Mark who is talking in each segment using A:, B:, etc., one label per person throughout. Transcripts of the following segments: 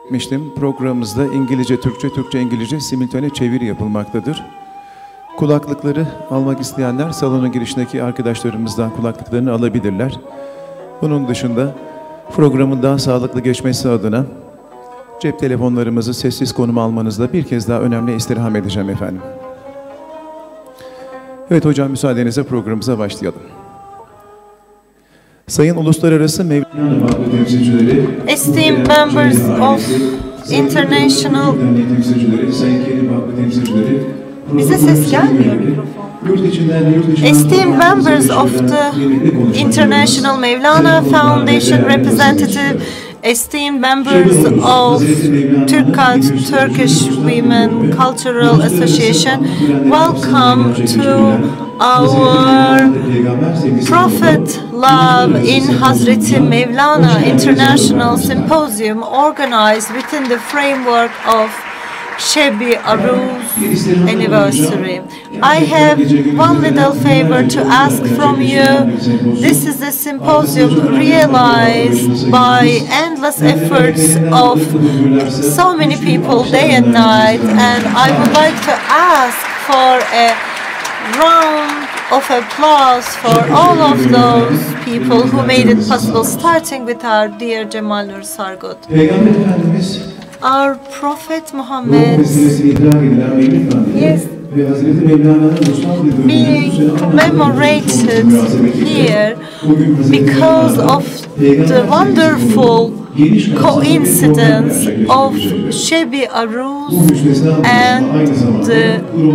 A: etmiştim. Programımızda İngilizce, Türkçe, Türkçe, İngilizce simultane çeviri yapılmaktadır. Kulaklıkları almak isteyenler salonun girişindeki arkadaşlarımızdan kulaklıklarını alabilirler. Bunun dışında programın daha sağlıklı geçmesi adına cep telefonlarımızı sessiz konuma almanızla bir kez daha önemli istirham edeceğim efendim. Evet hocam, müsaadenizle programımıza başlayalım. Sayın Uluslararası Mevlana Vakfı temsilcileri,
B: esteemed members of international, bize ses gelmiyor mikrofon. Esteemed members of the International Mawlana Foundation representative, esteemed members of TURKKAD, Turkish Women Cultural Association, welcome to our Prophet Love in Hazreti Mawlana International Symposium organized within the framework of Shab-i Arus anniversary. I have one little favor to ask from you. This is a symposium realized by endless efforts of so many people day and night, and I would like to ask for a round of applause for all of those people who made it possible, starting with our dear Cemâlnur Sargut. Our Prophet Muhammad is being commemorated here because of the wonderful coincidence of Shab-i Arus and the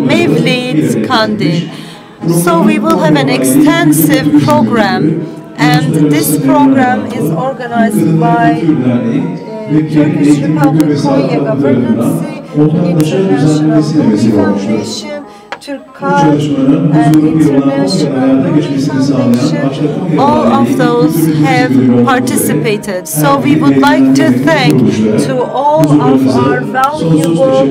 B: Mawlid Kandil. So we will have an extensive program, and this program is organized by Turkish Republic Konya Governancy, International Rumi Foundation, TURKKAD, and International Rumi Foundation. All of those have participated. So we would like to thank to all of our valuable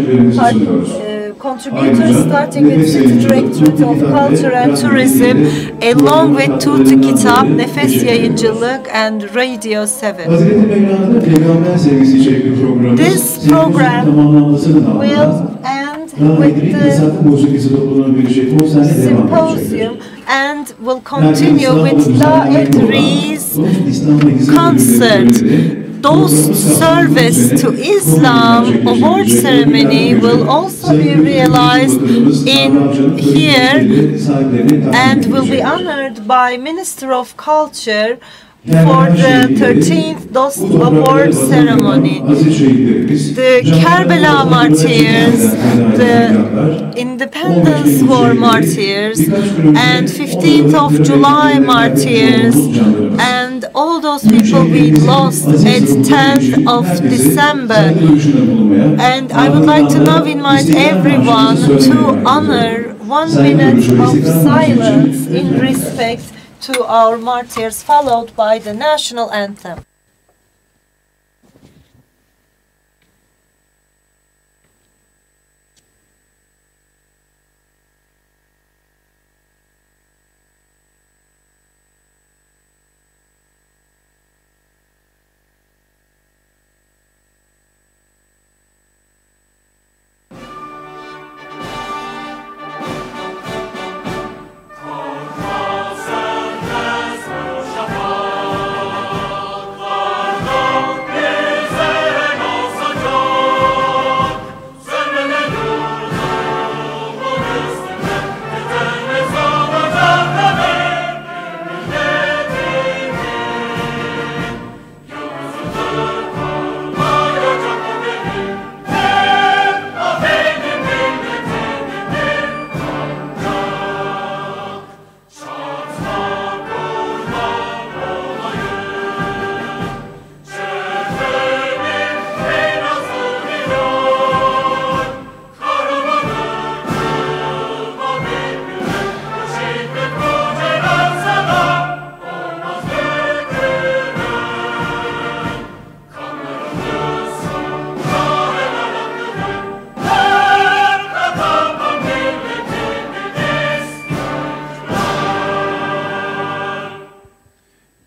B: contributors, starting with the Directorate of Culture and Tourism, along with TURKKAD, Nefes Yayıncılık, and Radio 7. This program will end with the symposium and will continue with Daedri's concert. DOST Service to Islam award ceremony will also be realized in here and will be honored by Minister of Culture for the 13th DOST Award ceremony. The Karbala martyrs, the Independence War martyrs, and 15th of July martyrs, and all those people we lost at 10th of December. And I would like to now invite everyone to honor 1 minute of silence in respect to our martyrs, followed by the national anthem.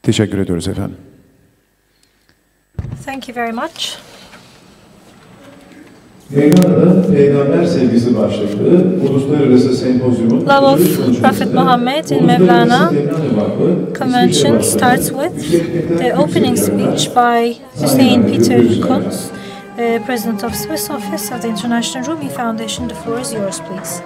A: Teşekkür ediyoruz efendim.
B: Thank you very much.
A: Mevlana'da Peygamber Sevgisi başlıklı Uluslararası Sempozyumun
B: Love of Prophet Muhammad in Mawlana convention starts with the opening speech by Hüseyin Cunz, President of Swiss Office of the International Rumi Foundation. The floor is yours, please.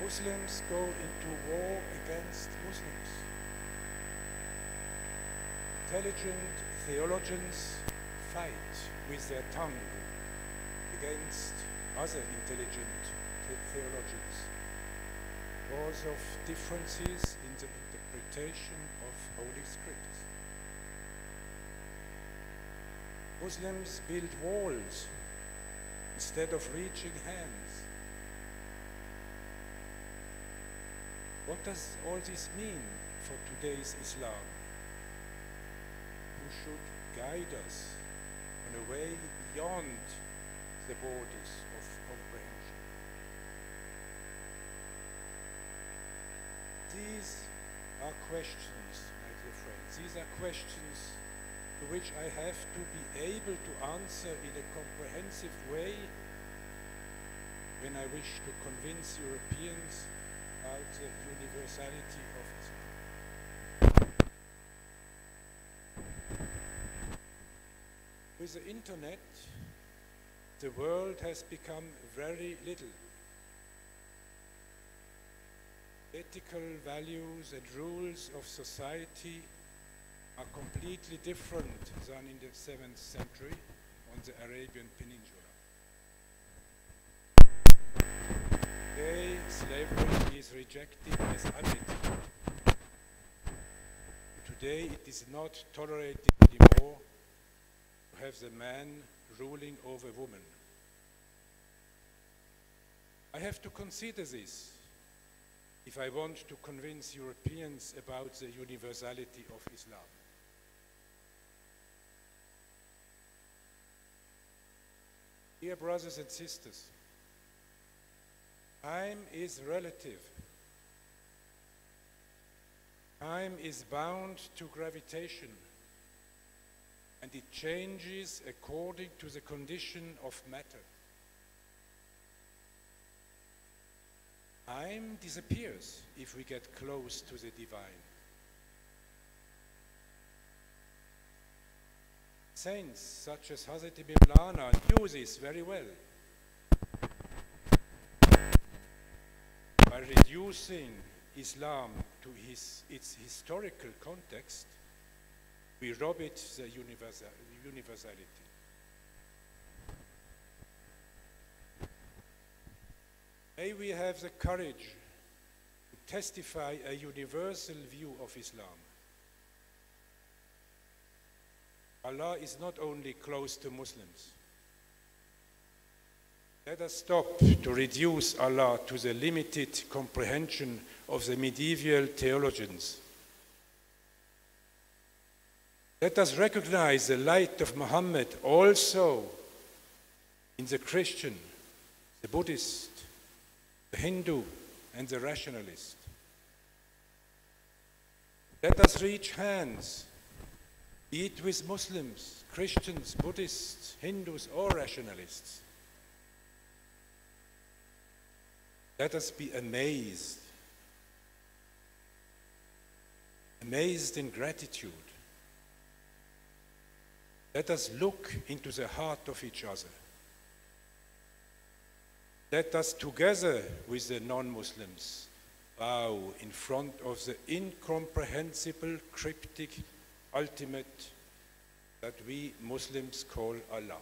C: Muslims go into war against Muslims. Intelligent theologians fight with their tongue against other intelligent theologians because of differences in the interpretation of Holy Scripts. Muslims build walls instead of reaching hands. What does all this mean for today's Islam? Who should guide us on a way beyond the borders of comprehension? These are questions, my dear friends. These are questions to which I have to be able to answer in a comprehensive way when I wish to convince Europeans about the universality of Islam. With the internet, the world has become very little. Ethical values and rules of society are completely different than in the 7th century on the Arabian Peninsula. Today, slavery is rejected as unethical. Today, it is not tolerated anymore to have the man ruling over woman. I have to consider this if I want to convince Europeans about the universality of Islam. Dear brothers and sisters, Time is relative. Time is bound to gravitation, and it changes according to the condition of matter. Time disappears if we get close to the divine. Saints such as Hazrat Mawlana knew this very well. By reducing Islam to its historical context, we rob it the universality. May we have the courage to testify a universal view of Islam. Allah is not only close to Muslims. Let us stop to reduce Allah to the limited comprehension of the medieval theologians. Let us recognize the light of Muhammad also in the Christian, the Buddhist, the Hindu, and the rationalist. Let us reach hands, be it with Muslims, Christians, Buddhists, Hindus, or rationalists. Let us be amazed in gratitude. Let us look into the heart of each other. Let us, together with the non-Muslims, bow in front of the incomprehensible, cryptic, ultimate that we Muslims call Allah.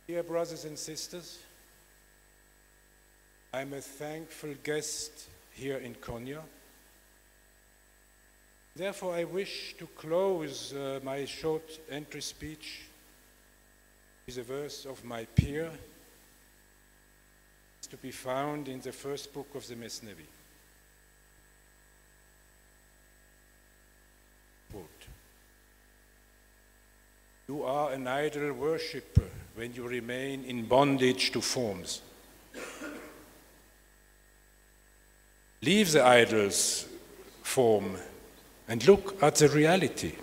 C: Dear brothers and sisters, I'm a thankful guest here in Konya. Therefore, I wish to close my short entry speech with a verse of my peer. It's to be found in the first book of the Mesnevi. Quote, "You are an idol worshipper when you remain in bondage to forms. Leave the idol's form and look at the reality.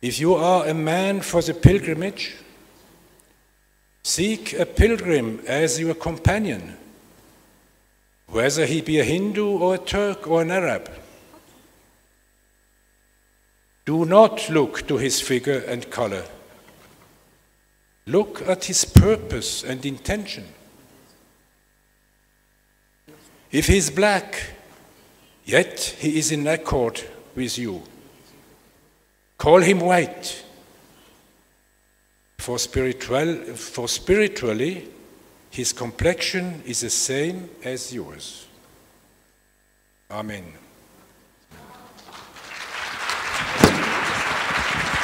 C: If you are a man for the pilgrimage, seek a pilgrim as your companion, whether he be a Hindu or a Turk or an Arab. Do not look to his figure and color. Look at his purpose and intention. If he is black, yet he is in accord with you, call him white, for spiritually his complexion is the same as yours." Amen.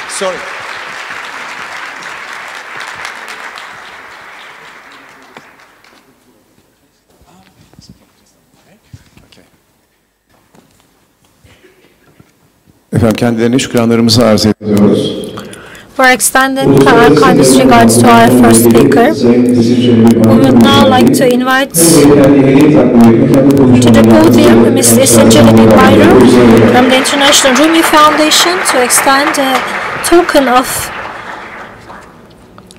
C: Sorry.
A: Efendim kendilerine şükranlarımızı arz ediyoruz.
B: We're extending our kindest regards to our first speaker. We would now like to invite to the podium Ms. Esin Bayru from the International Rumi Foundation to extend a token of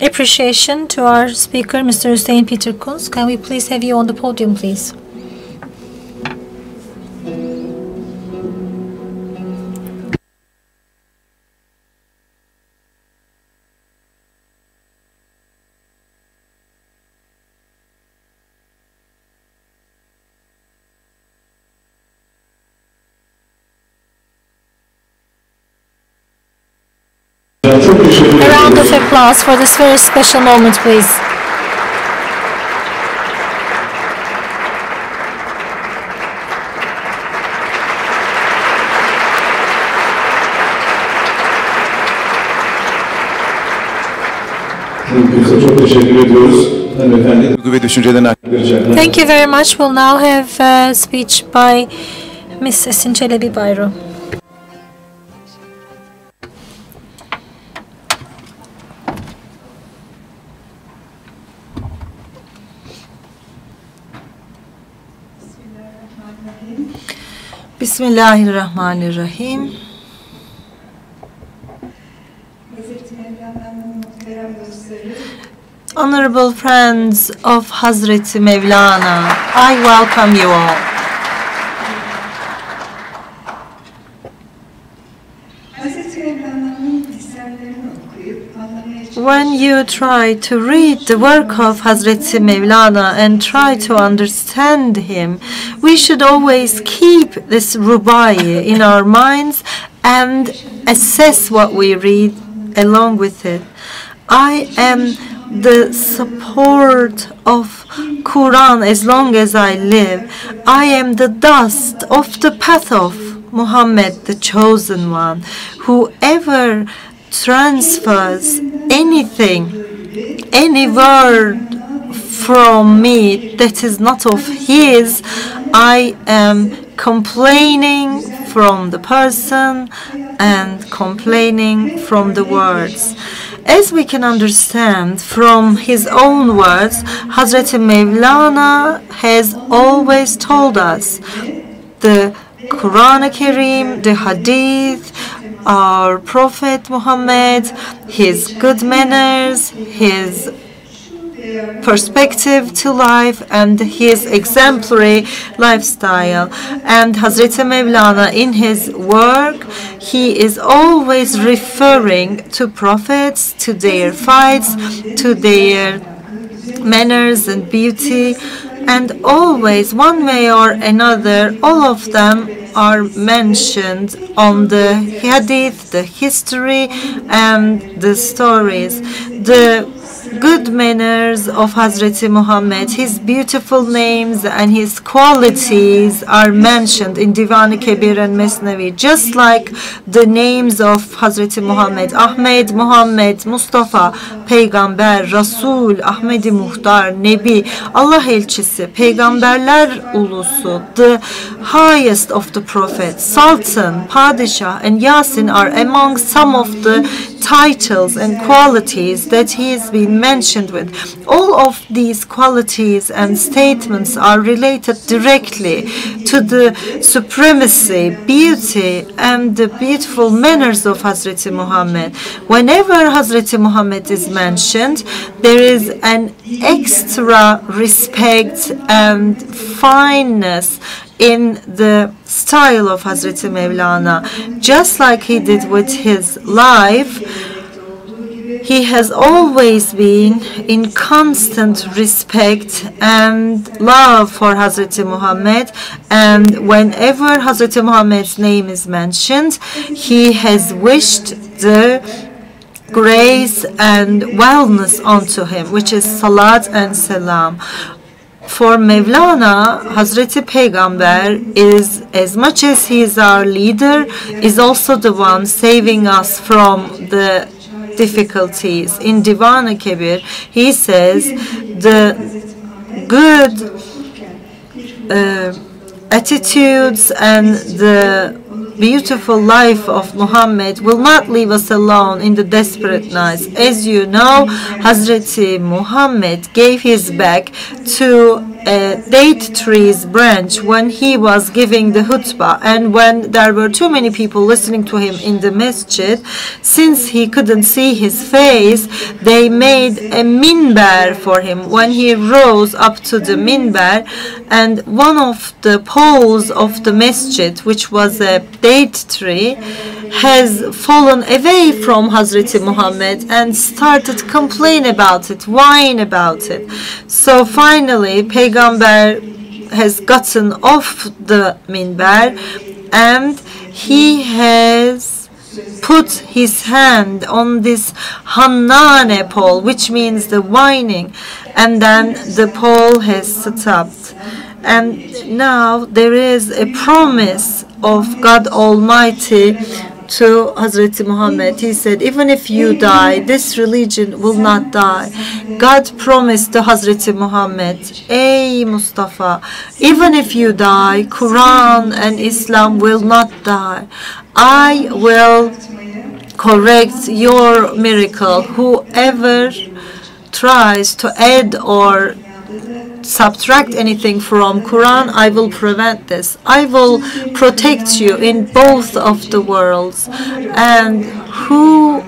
B: appreciation to our speaker, Mr. Hüseyin Cunz. Can we please have you on the podium, please? A round of applause for this very special moment, please.
A: Çok teşekkür ediyoruz. Duygu ve düşüncelerini aktaracaklar.
B: Thank you very much. We'll now have a speech by Ms. Esin Çelebi Bayru. Bismillahirrahmanirrahim. Honorable friends of Hazreti Mevlana, I welcome you all. When you try to read the work of Hazreti Mevlana and try to understand him, we should always keep this rubai in our minds and assess what we read along with it. I am the support of Quran as long as I live. I am the dust of the path of Muhammad, the chosen one. Whoever transfers anything, any word from me that is not of his, I am complaining from the person and complaining from the words. As we can understand from his own words, Hazreti Mevlana has always told us the Quran Kareem, the Hadith, our Prophet Muhammad, his good manners, his perspective to life, and his exemplary lifestyle. And Hazreti Mevlana, in his work, he is always referring to prophets, to their fights, to their manners and beauty, and always, one way or another, all of them are mentioned on the hadith, the history, and the stories. The good manners of Hazreti Muhammad, his beautiful names and his qualities are mentioned in Divan-ı Kebir and Mesnevi, just like the names of Hazreti Muhammad, Ahmed, Muhammed, Mustafa, Peygamber, Rasul, Ahmedi Muhtar, Nebi, Allah elçisi, Peygamberler ulusu, the highest of the prophets, Sultan, Padişah, and Yasin are among some of the titles and qualities that he has been mentioned with. All of these qualities and statements are related directly to the supremacy, beauty, and the beautiful manners of Hazreti Muhammad. Whenever Hazreti Muhammad is mentioned, there is an extra respect and fineness in the style of Hazreti Mevlana. Just like he did with his life, he has always been in constant respect and love for Hazreti Muhammad, and whenever Hazreti Muhammad's name is mentioned, he has wished the grace and wellness onto him, which is salat and salam. For Mevlana, Hazreti Peygamber is, as much as he is our leader, is also the one saving us from the difficulties. In Divan-ı Kebir, he says the good attitudes and the beautiful life of Muhammad will not leave us alone in the desperate nights. As you know, Hazreti Muhammad gave his back to a date tree's branch when he was giving the khutbah, and when there were too many people listening to him in the masjid, since he couldn't see his face, they made a minbar for him. When he rose up to the minbar, and one of the poles of the masjid, which was a date tree, has fallen away from Hazreti Muhammad and started complain about it, whine about it. So finally, Peygamber has gotten off the minbar and he has put his hand on this Hannane pole, which means the whining, and then the pole has stopped. And now there is a promise of God Almighty to Hazreti Muhammad. He said, even if you die, this religion will not die. God promised to Hazreti Muhammad, Ey Mustafa, even if you die, Quran and Islam will not die. I will correct your miracle. Whoever tries to add or subtract anything from Quran, I will prevent this. I will protect you in both of the worlds. And who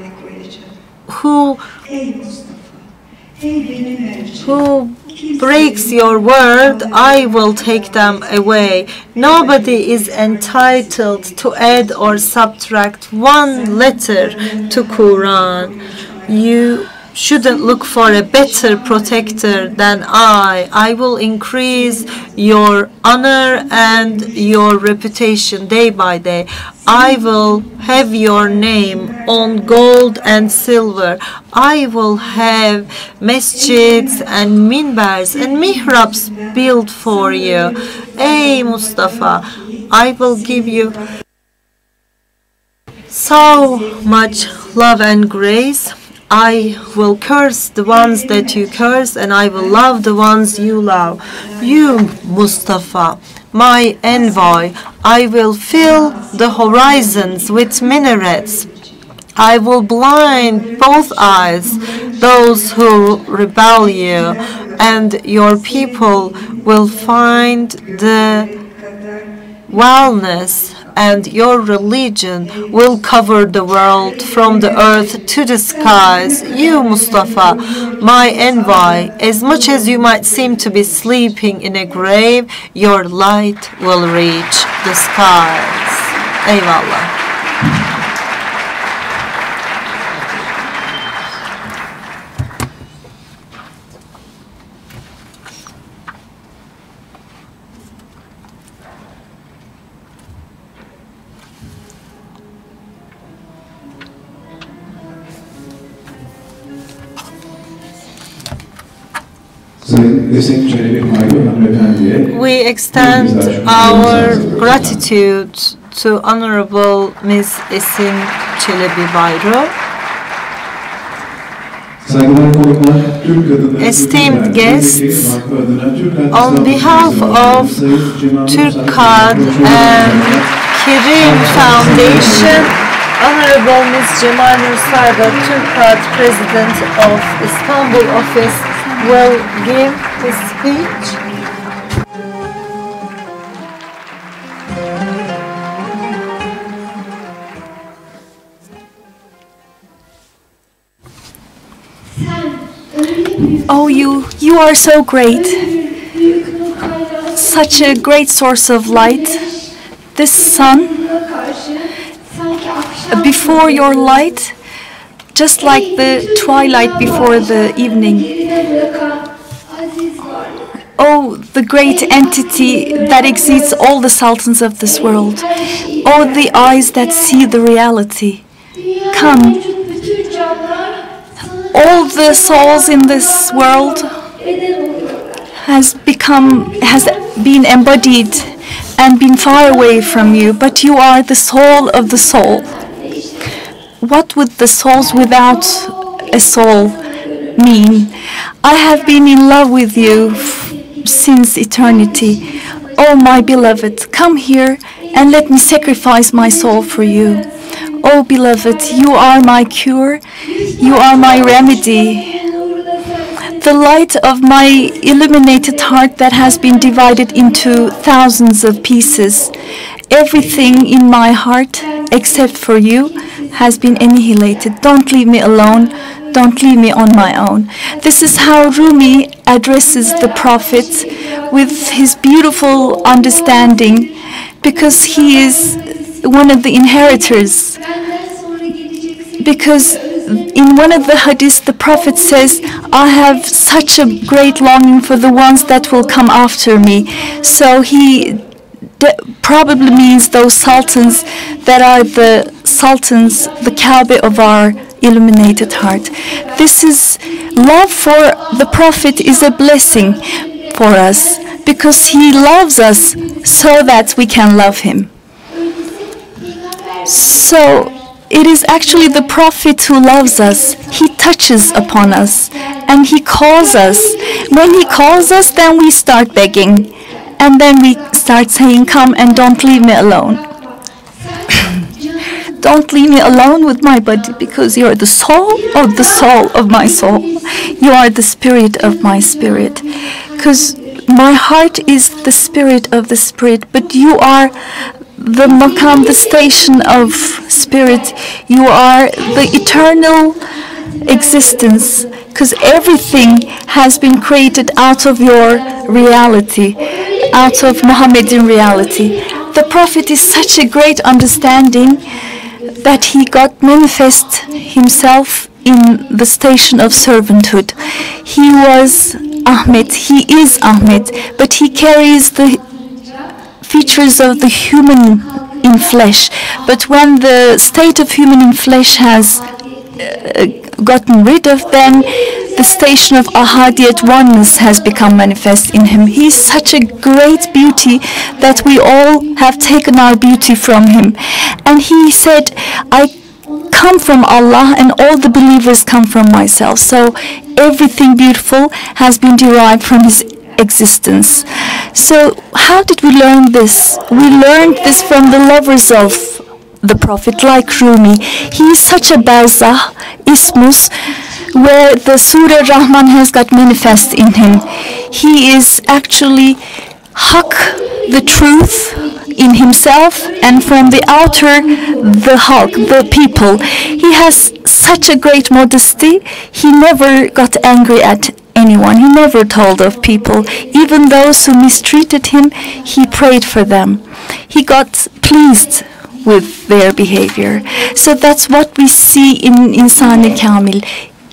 B: breaks your word, I will take them away. Nobody is entitled to add or subtract one letter to Quran. You shouldn't look for a better protector than I. I will increase your honor and your reputation day by day. I will have your name on gold and silver. I will have masjids and minbars and mihrabs built for you. Hey Mustafa, I will give you so much love and grace. I will curse the ones that you curse, and I will love the ones you love. You, Mustafa, my envoy, I will fill the horizons with minarets. I will blind both eyes, those who rebel you, and your people will find the wellness, and your religion will cover the world from the earth to the skies. You, Mustafa, my envoy, as much as you might seem to be sleeping in a grave, your light will reach the skies. Eyvallah. We extend our gratitude to Honorable Ms. Esin Çelebi Bayru. Esteemed guests, on behalf of TURKKAD and Kirim Foundation, Honorable Ms. Cemâlnur Sargut, TURKKAD President of Istanbul office, will give his speech.
D: Oh, you are so great. Such a great source of light. This sun, before your light, just like the twilight before the evening. Oh, the great entity that exceeds all the sultans of this world. Oh, the eyes that see the reality. Come. All the souls in this world has been embodied and been far away from you, but you are the soul of the soul. What would the souls without a soul mean? I have been in love with you since eternity. Oh, my beloved, come here and let me sacrifice my soul for you. Oh, beloved, you are my cure. You are my remedy. The light of my illuminated heart that has been divided into thousands of pieces. Everything in my heart, except for you, has been annihilated. Don't leave me alone. Don't leave me on my own. This is how Rumi addresses the Prophet with his beautiful understanding, because he is one of the inheritors. Because in one of the hadiths, the Prophet says, I have such a great longing for the ones that will come after me. So he probably means those sultans that are the sultans, the Kaaba of our illuminated heart. This is love for the Prophet is a blessing for us, because he loves us so that we can love him. So it is actually the Prophet who loves us. He touches upon us and he calls us. When he calls us, then we start begging. And then we start saying, come and don't leave me alone. Don't leave me alone with my body, because you are the soul of my soul. You are the spirit of my spirit. Because my heart is the spirit of the spirit, but you are the maqam, the station of spirit. You are the eternal existence, because everything has been created out of your reality, out of Muhammadan reality. The Prophet is such a great understanding that he got manifest himself in the station of servanthood. He was Ahmed, he is Ahmed, but he carries the features of the human in flesh. But when the state of human in flesh has gotten rid of, then the station of Ahadiyat, oneness, has become manifest in him. He is such a great beauty that we all have taken our beauty from him. And he said, I come from Allah and all the believers come from myself. So everything beautiful has been derived from his existence. So how did we learn this? We learned this from the lovers of the Prophet, like Rumi. He is such a barzah, ismus, where the Surah Rahman has got manifest in him. He is actually haq, the truth in himself, and from the outer, the halq, the people. He has such a great modesty. He never got angry at anyone. He never told of people. Even those who mistreated him, he prayed for them. He got pleased with their behavior. So that's what we see in Insan-ı Kamil,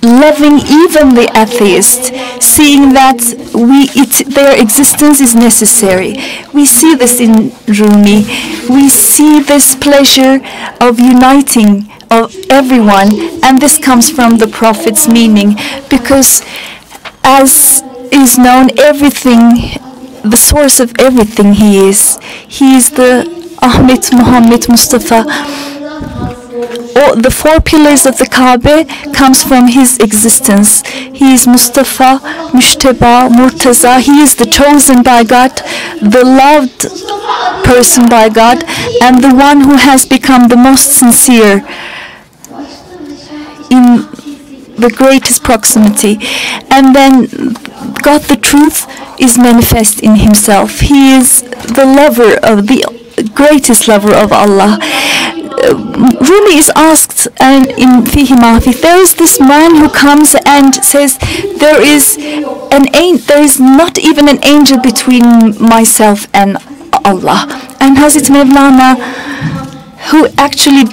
D: loving even the atheist, seeing that their existence is necessary. We see this in Rumi. We see this pleasure of uniting of everyone, and this comes from the Prophet's meaning, because as is known, everything, the source of everything he is the Ahmet Muhammad Mustafa. The four pillars of the Kaaba comes from his existence. He is Mustafa, Mushtaba, Murtaza. He is the chosen by God, the loved person by God, and the one who has become the most sincere in the greatest proximity. And then God, the truth, is manifest in himself. He is the lover of the greatest lover of Allah. Rumi is asked, and in Fihi Mahfi, there is this man who comes and says, there is not even an angel between myself and Allah. And Hazrat Mawlana, who actually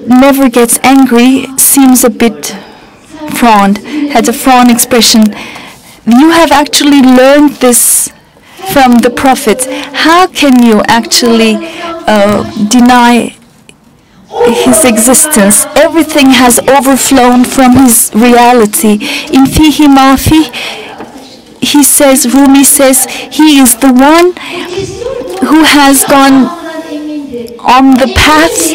D: never gets angry, seems a bit frowned, had a frown expression. You have actually learned this from the Prophet. How can you actually deny his existence? Everything has overflown from his reality. In Fihi Mafi, he says, Rumi says, he is the one who has gone on the path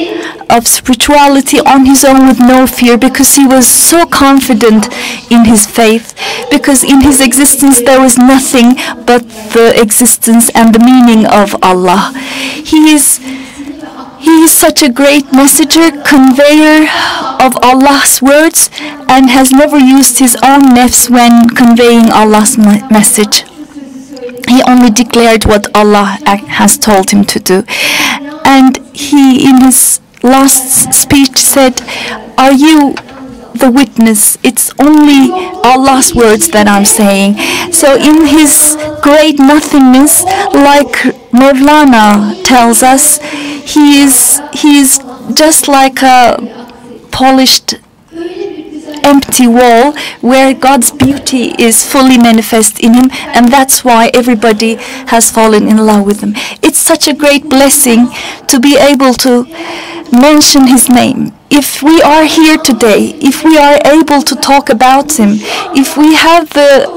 D: of spirituality on his own with no fear, because he was so confident in his faith, because in his existence there was nothing but the existence and the meaning of Allah. He is such a great messenger, conveyor of Allah's words, and has never used his own nafs when conveying Allah's message. He only declared what Allah has told him to do. And he, in his last speech, said, are you the witness? It's only Allah's words that I'm saying. So in his great nothingness, like Mawlana tells us, he is just like a polished empty wall where God's beauty is fully manifest in him, and that's why everybody has fallen in love with him. It's such a great blessing to be able to mention his name. If we are here today, if we are able to talk about him, if we have the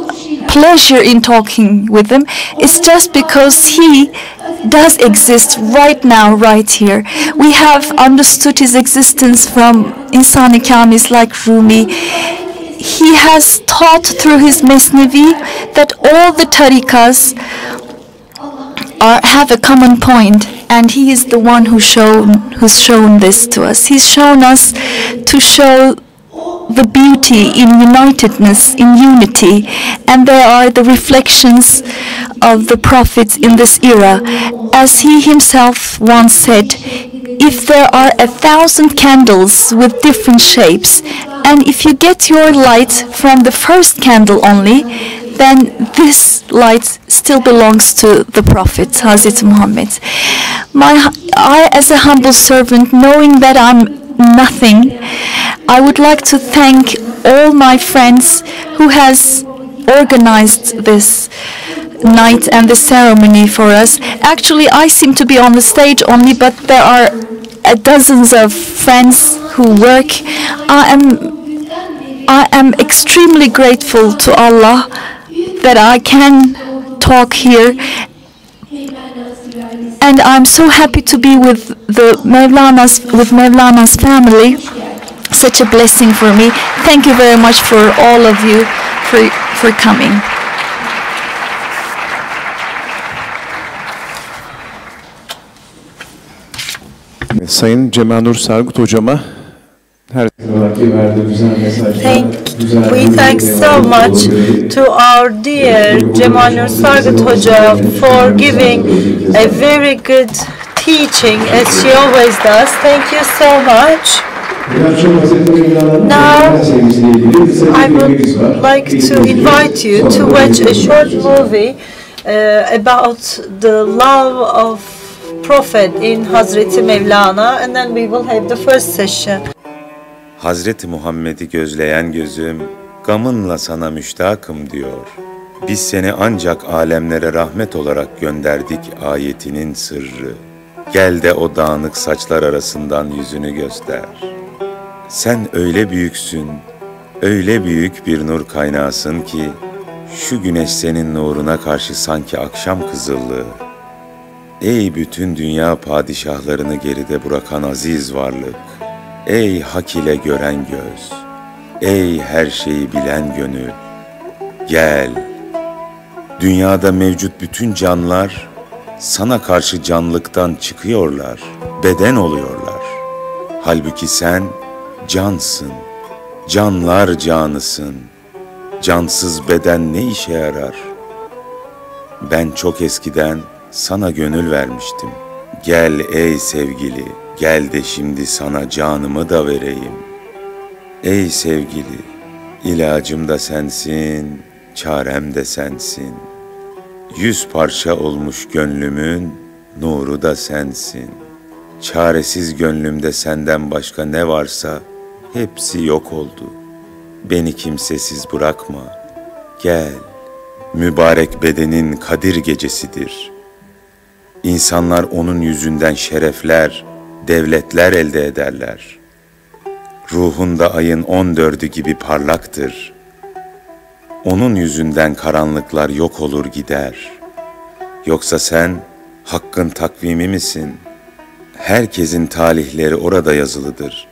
D: pleasure in talking with him, it's just because he does exist right now, right here. We have understood his existence from Insan-ı Kamil like Rumi. He has taught through his Mesnevi that all the tariqas have a common point, and he is the one who's shown this to us. He's shown us to show the beauty in unitedness, in unity, and there are the reflections of the prophets in this era. As he himself once said, if there are 1,000 candles with different shapes, and if you get your light from the first candle only, then this light still belongs to the Prophet, Hazreti Muhammad. I, as a humble servant, knowing that I'm nothing, I would like to thank all my friends who has organized this night and the ceremony for us. Actually, I seem to be on the stage only, but there are dozens of friends who work. I am extremely grateful to Allah that I can talk here, and I'm so happy to be with Mawlana's family. Such a blessing for me. Thank you very much for all of you for coming.
A: Sayın Cemâlnur Sargut hocama her
B: we thank so much to our dear Cemâlnur Sargut Hoca for giving a very good teaching as she always does. Thank you so much. Now I would like to invite you to watch a short movie about the love of Prophet in Hazreti Mevlana, and then we will have the first session.
E: Hazreti Muhammed'i gözleyen gözüm, gamınla sana müştakım diyor. Biz seni ancak alemlere rahmet olarak gönderdik ayetinin sırrı. Gel de o dağınık saçlar arasından yüzünü göster. Sen öyle büyüksün, öyle büyük bir nur kaynağısın ki, şu güneş senin nuruna karşı sanki akşam kızıllığı. Ey bütün dünya padişahlarını geride bırakan aziz varlık! Ey hak ile gören göz! Ey her şeyi bilen gönül! Gel! Dünyada mevcut bütün canlar sana karşı canlıktan çıkıyorlar, beden oluyorlar. Halbuki sen cansın, canlar canısın. Cansız beden ne işe yarar? Ben çok eskiden sana gönül vermiştim. Gel ey sevgili, gel de şimdi sana canımı da vereyim. Ey sevgili, ilacım da sensin, çarem de sensin. 100 parça olmuş gönlümün nuru da sensin. Çaresiz gönlümde senden başka ne varsa hepsi yok oldu. Beni kimsesiz bırakma, gel. Mübarek bedenin Kadir gecesidir. İnsanlar onun yüzünden şerefler, devletler elde ederler. Ruhunda ayın 14'ü gibi parlaktır. Onun yüzünden karanlıklar yok olur gider. Yoksa sen hakkın takvimi misin? Herkesin talihleri orada yazılıdır.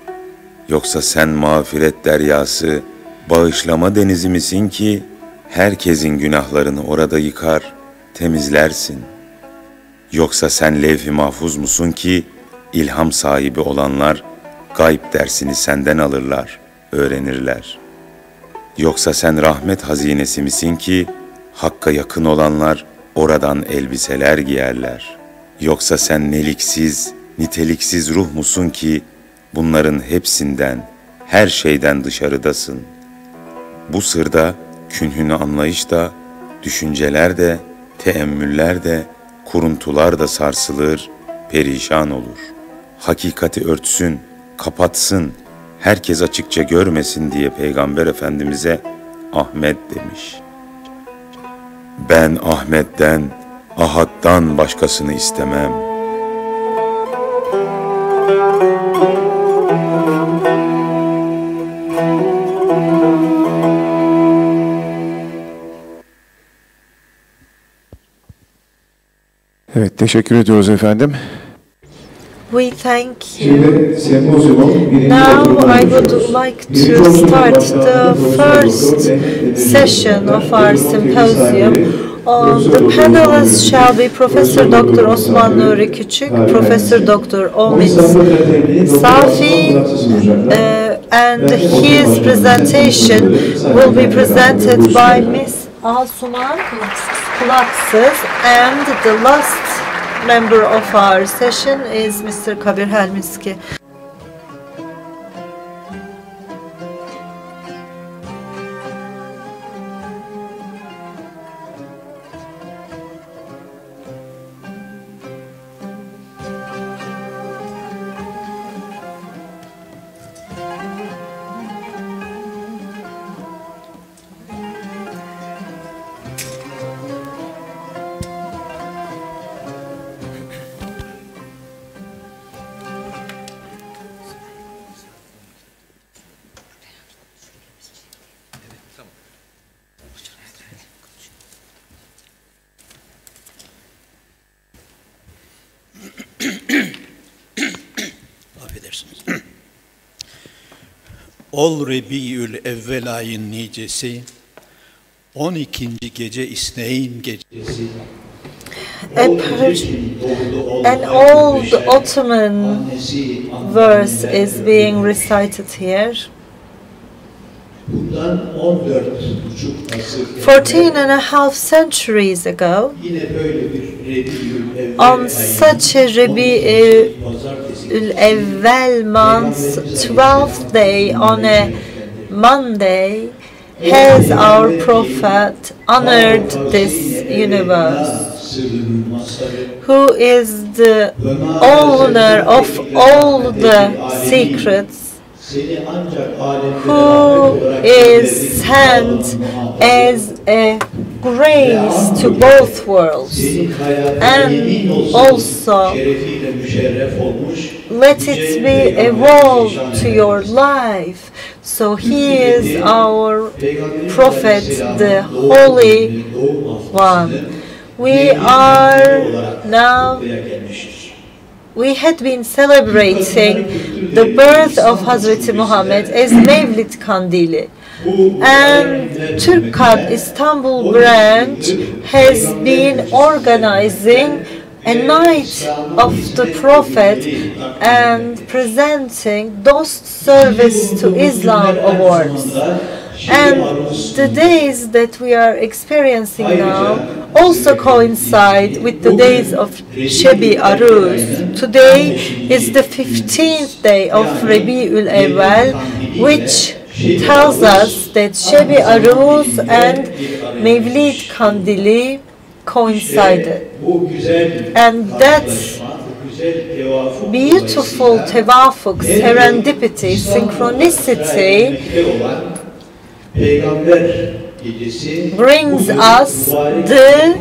E: Yoksa sen mağfiret deryası, bağışlama denizi misin ki herkesin günahlarını orada yıkar, temizlersin? Yoksa sen levh-i mahfuz musun ki ilham sahibi olanlar gayb dersini senden alırlar, öğrenirler? Yoksa sen rahmet hazinesi misin ki hakka yakın olanlar oradan elbiseler giyerler? Yoksa sen neliksiz, niteliksiz ruh musun ki bunların hepsinden, her şeyden dışarıdasın? Bu sırda künhünü anlayış da, düşünceler de, teemmüller de, kuruntular da sarsılır, perişan olur. Hakikati örtsün, kapatsın, herkes açıkça görmesin diye Peygamber Efendimiz'e Ahmet demiş. Ben Ahmet'ten, Ahad'dan başkasını istemem.
A: Evet, teşekkür ediyoruz efendim.
B: We thank you. Now I would like to start the first session of our symposium. The panelists shall be Professor Dr. Osman Nuri Küçük, Professor Dr. Omid Safi, and his presentation will be presented by Ms. Asuman Kulaksız, and the last member of our session is Mr. Kabir Helmiski.
F: Ol Rebiül Evvel ayın nicesi, 12. gece İsneyn gecesi.
B: An old Ottoman verse is being recited here. 14.5 centuries ago, on such a Rabi'ul Evvel month's 12th day, on a Monday, has our Prophet honored this universe, who is the owner of all the secrets, who is sent as a grace to both worlds, and also let it be evolved to your life. So he is our Prophet, the Holy One. We had been celebrating the birth of Hazreti Muhammad as Mawlid Kandili, and TURKKAD Istanbul branch has been organizing a night of the Prophet and presenting DOST Service to Islam awards. And the days that we are experiencing now also coincide with the days of Shab-i Arus. Today is the 15th day of Rabi'ul Evvel, which tells us that Shab-i Arus and Mawlid Kandili coincided. And that beautiful tevafuk, serendipity, synchronicity brings us the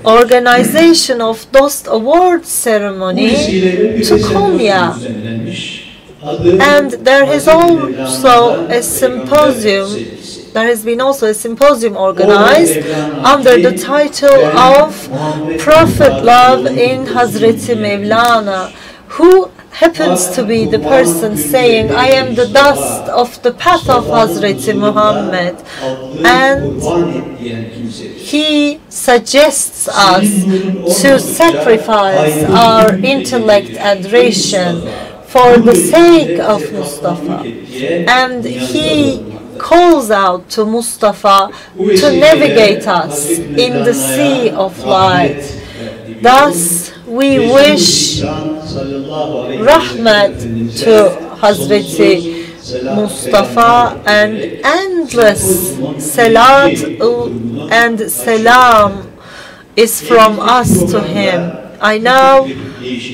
B: organization of DOST Award ceremony to Konya. And there has also a symposium. There has been also a symposium organized under the title of Prophet Love in Hazreti Mawlana, who happens to be the person saying, I am the dust of the path of Hazreti Muhammad. And he suggests us to sacrifice our intellect and ration for the sake of Mustafa. And he calls out to Mustafa to navigate us in the sea of light. Thus, we wish rahmat to Hazreti Mustafa and endless salat and salam is from us to him. I now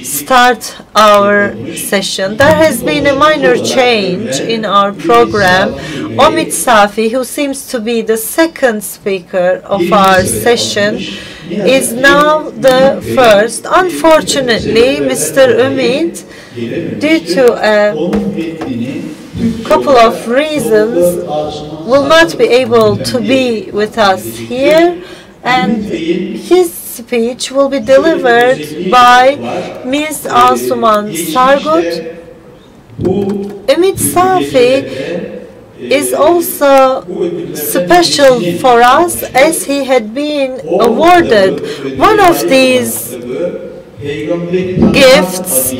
B: start our session. There has been a minor change in our program. Omid Safi, who seems to be the second speaker of our session, is now the first. Unfortunately, Mr. Umid, due to a couple of reasons, will not be able to be with us here, and his speech will be delivered by Ms. Cemâlnur Sargut. Umid Safi is also special for us as he had been awarded one of these gifts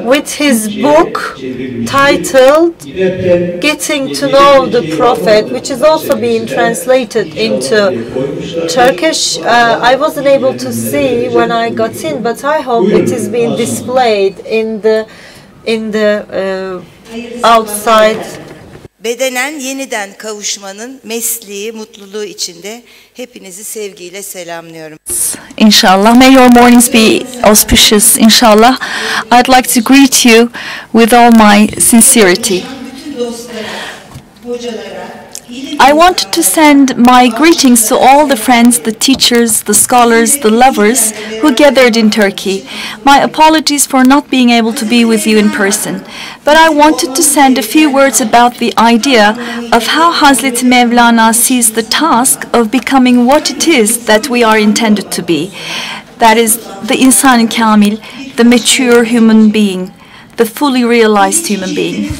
B: with his book titled Getting to Know the Prophet, which is also being translated into Turkish. I wasn't able to see when I got in, but I hope it is being displayed in the outside.
G: Bedenen yeniden kavuşmanın mesleği, mutluluğu içinde hepinizi sevgiyle selamlıyorum.
D: Inshallah, may your mornings be auspicious. Inshallah, I'd like to greet you with all my sincerity. I wanted to send my greetings to all the friends, the teachers, the scholars, the lovers who gathered in Turkey. My apologies for not being able to be with you in person, but I wanted to send a few words about the idea of how Hazreti Mevlana sees the task of becoming what it is that we are intended to be. That is, the insan kamil, the mature human being, the fully realized human being.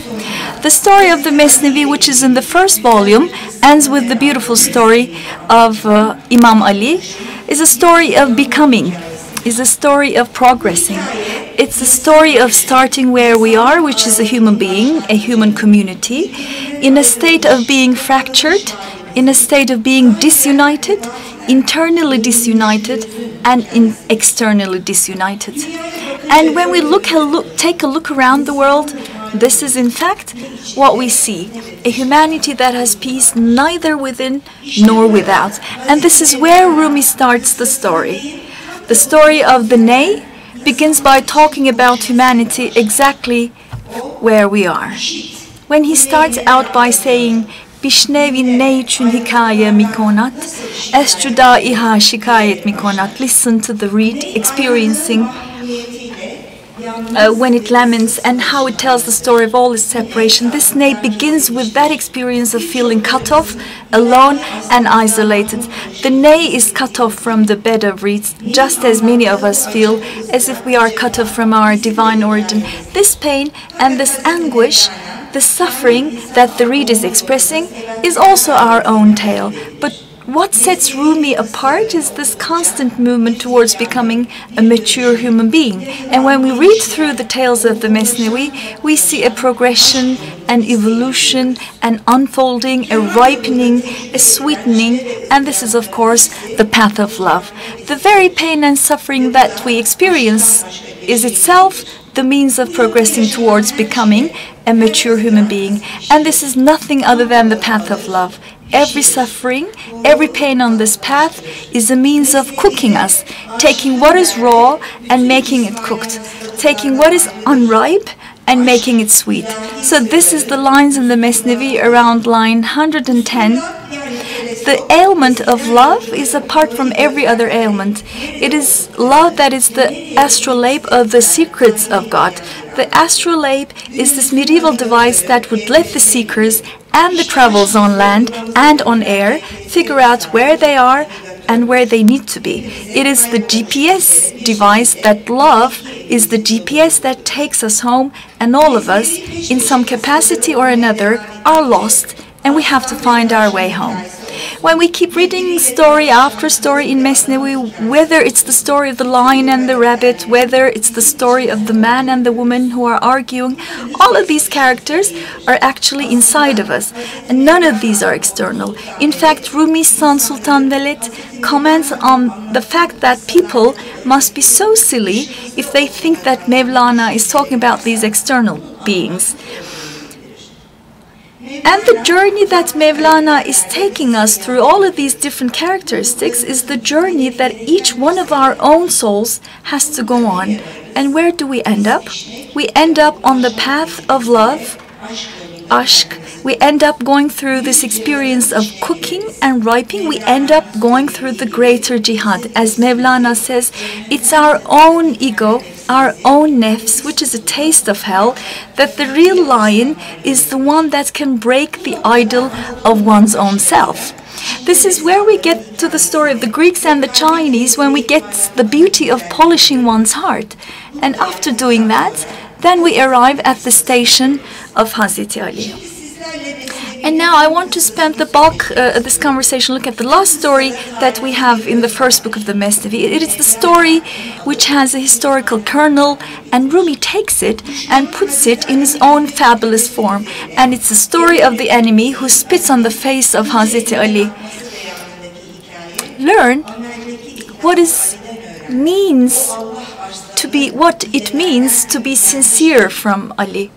D: The story of the Mesnevi, which is in the first volume, ends with the beautiful story of Imam Ali. Is a story of becoming, is a story of progressing. It's a story of starting where we are, which is a human being, a human community, in a state of being fractured, in a state of being disunited, internally disunited, and externally disunited. And when we take a look around the world, this is in fact what we see, a humanity that has peace neither within nor without. And this is where Rumi starts the story. The story of the ney begins by talking about humanity exactly where we are. When he starts out by saying, Bişnevin ne için hikaye mikonat, es cudaiha şikayet mikonat. Listen to the reed, experiencing when it laments and how it tells the story of all its separation. This ney begins with that experience of feeling cut off, alone and isolated. The ney is cut off from the bed of reeds, just as many of us feel as if we are cut off from our divine origin. This pain and this anguish, the suffering that the reed is expressing, is also our own tale. But what sets Rumi apart is this constant movement towards becoming a mature human being. And when we read through the tales of the Mesnevi, we see a progression, an evolution, an unfolding, a ripening, a sweetening, and this is of course the path of love. The very pain and suffering that we experience is itself the means of progressing towards becoming a mature human being. And this is nothing other than the path of love. Every suffering, every pain on this path is a means of cooking us, taking what is raw and making it cooked, taking what is unripe and making it sweet. So this is the lines in the Mesnevi around line 110. The ailment of love is apart from every other ailment. It is love that is the astrolabe of the secrets of God. The astrolabe is this medieval device that would let the seekers and the travels on land and on air figure out where they are and where they need to be. It is the GPS device that love is the GPS that takes us home, and all of us, in some capacity or another, are lost and we have to find our way home. When we keep reading story after story in Mesnevi, whether it's the story of the lion and the rabbit, whether it's the story of the man and the woman who are arguing, all of these characters are actually inside of us, and none of these are external. In fact, Rumi's son Sultan Veled comments on the fact that people must be so silly if they think that Mevlana is talking about these external beings. And the journey that Mevlana is taking us through all of these different characteristics is the journey that each one of our own souls has to go on. And where do we end up? We end up on the path of love, ashk. We end up going through this experience of cooking and ripening. We end up going through the greater jihad. As Mevlana says, it's our own ego, our own nefs, which is a taste of hell, that the real lion is the one that can break the idol of one's own self. This is where we get to the story of the Greeks and the Chinese, when we get the beauty of polishing one's heart. And after doing that, then we arrive at the station of Hazreti Ali. And now I want to spend the bulk of this conversation look at the last story that we have in the first book of the Mesnevi. It is the story which has a historical kernel, and Rumi takes it and puts it in his own fabulous form. And it's the story of the enemy who spits on the face of Hazreti Ali. Learn what it means to be sincere from Ali,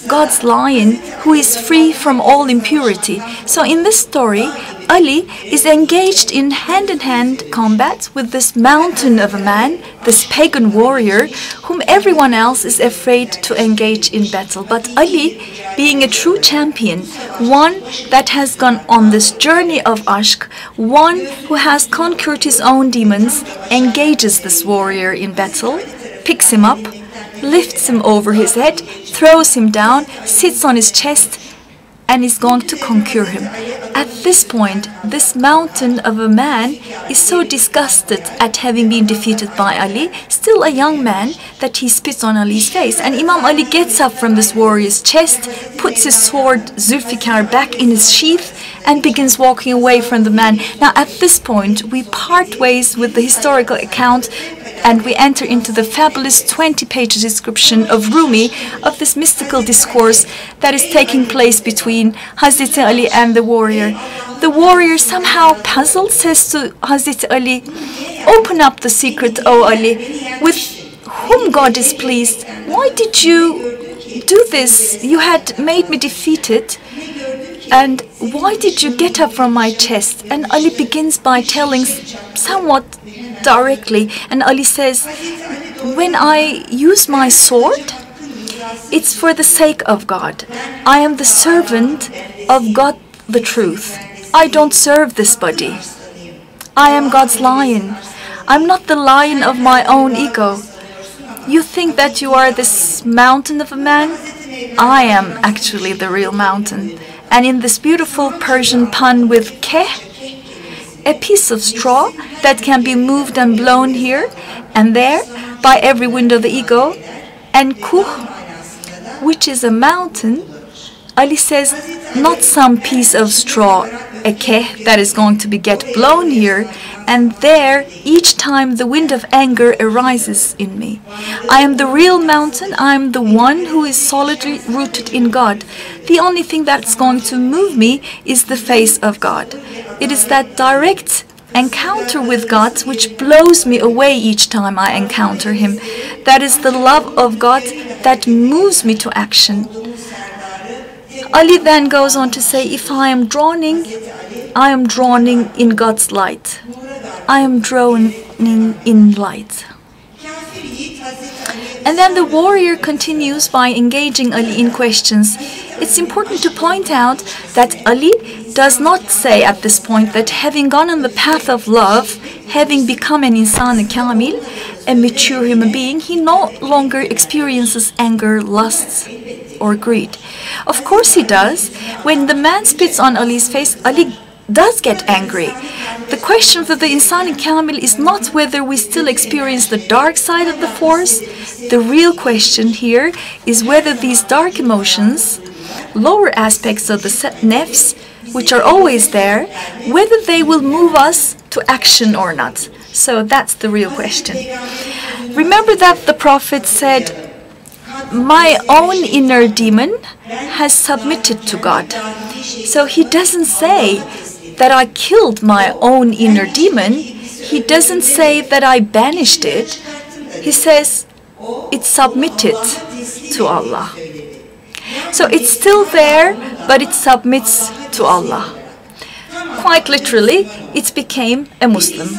D: God's lion who is free from all impurity. So in this story, Ali is engaged in hand-in-hand combat with this mountain of a man, this pagan warrior, whom everyone else is afraid to engage in battle. But Ali, being a true champion, one that has gone on this journey of ashq, one who has conquered his own demons, engages this warrior in battle, picks him up, lifts him over his head, throws him down, sits on his chest, and is going to conquer him. At this point, this mountain of a man is so disgusted at having been defeated by Ali, still a young man, that he spits on Ali's face. And Imam Ali gets up from this warrior's chest, puts his sword Zulfikar back in his sheath, and begins walking away from the man. Now at this point, we part ways with the historical account, and we enter into the fabulous 20-page description of Rumi of this mystical discourse that is taking place between Hazreti Ali and the warrior. The warrior, somehow puzzled, says to Hazreti Ali, "Open up the secret, O Ali, with whom God is pleased. Why did you do this? You had made me defeated. And why did you get up from my chest?" And Ali begins by telling somewhat directly. And Ali says, "When I use my sword, it's for the sake of God. I am the servant of God, the truth. I don't serve this body. I am God's lion. I'm not the lion of my own ego. You think that you are this mountain of a man? I am actually the real mountain." And in this beautiful Persian pun with keh, a piece of straw that can be moved and blown here and there by every wind of the ego, and kuh, which is a mountain, Ali says, not some piece of straw, a keh that is going to be get blown here and there each time the wind of anger arises in me. I am the real mountain. I am the one who is solidly rooted in God. The only thing that's going to move me is the face of God. It is that direct encounter with God which blows me away each time I encounter Him. That is the love of God that moves me to action. Ali then goes on to say, if I am drowning in God's light. I am drowning in light. And then the warrior continues by engaging Ali in questions. It's important to point out that Ali does not say at this point that having gone on the path of love, having become an insan kamil, a mature human being, he no longer experiences anger, lust, or greed. Of course he does. When the man spits on Ali's face, Ali does get angry. The question for the insan kamil is not whether we still experience the dark side of the force. The real question here is whether these dark emotions, lower aspects of the nafs, which are always there, whether they will move us to action or not. So that's the real question. Remember that the Prophet said, my own inner demon has submitted to God. So he doesn't say that I killed my own inner demon. He doesn't say that I banished it. He says it submitted to Allah. So it's still there, but it submits to Allah. Quite literally, it became a Muslim.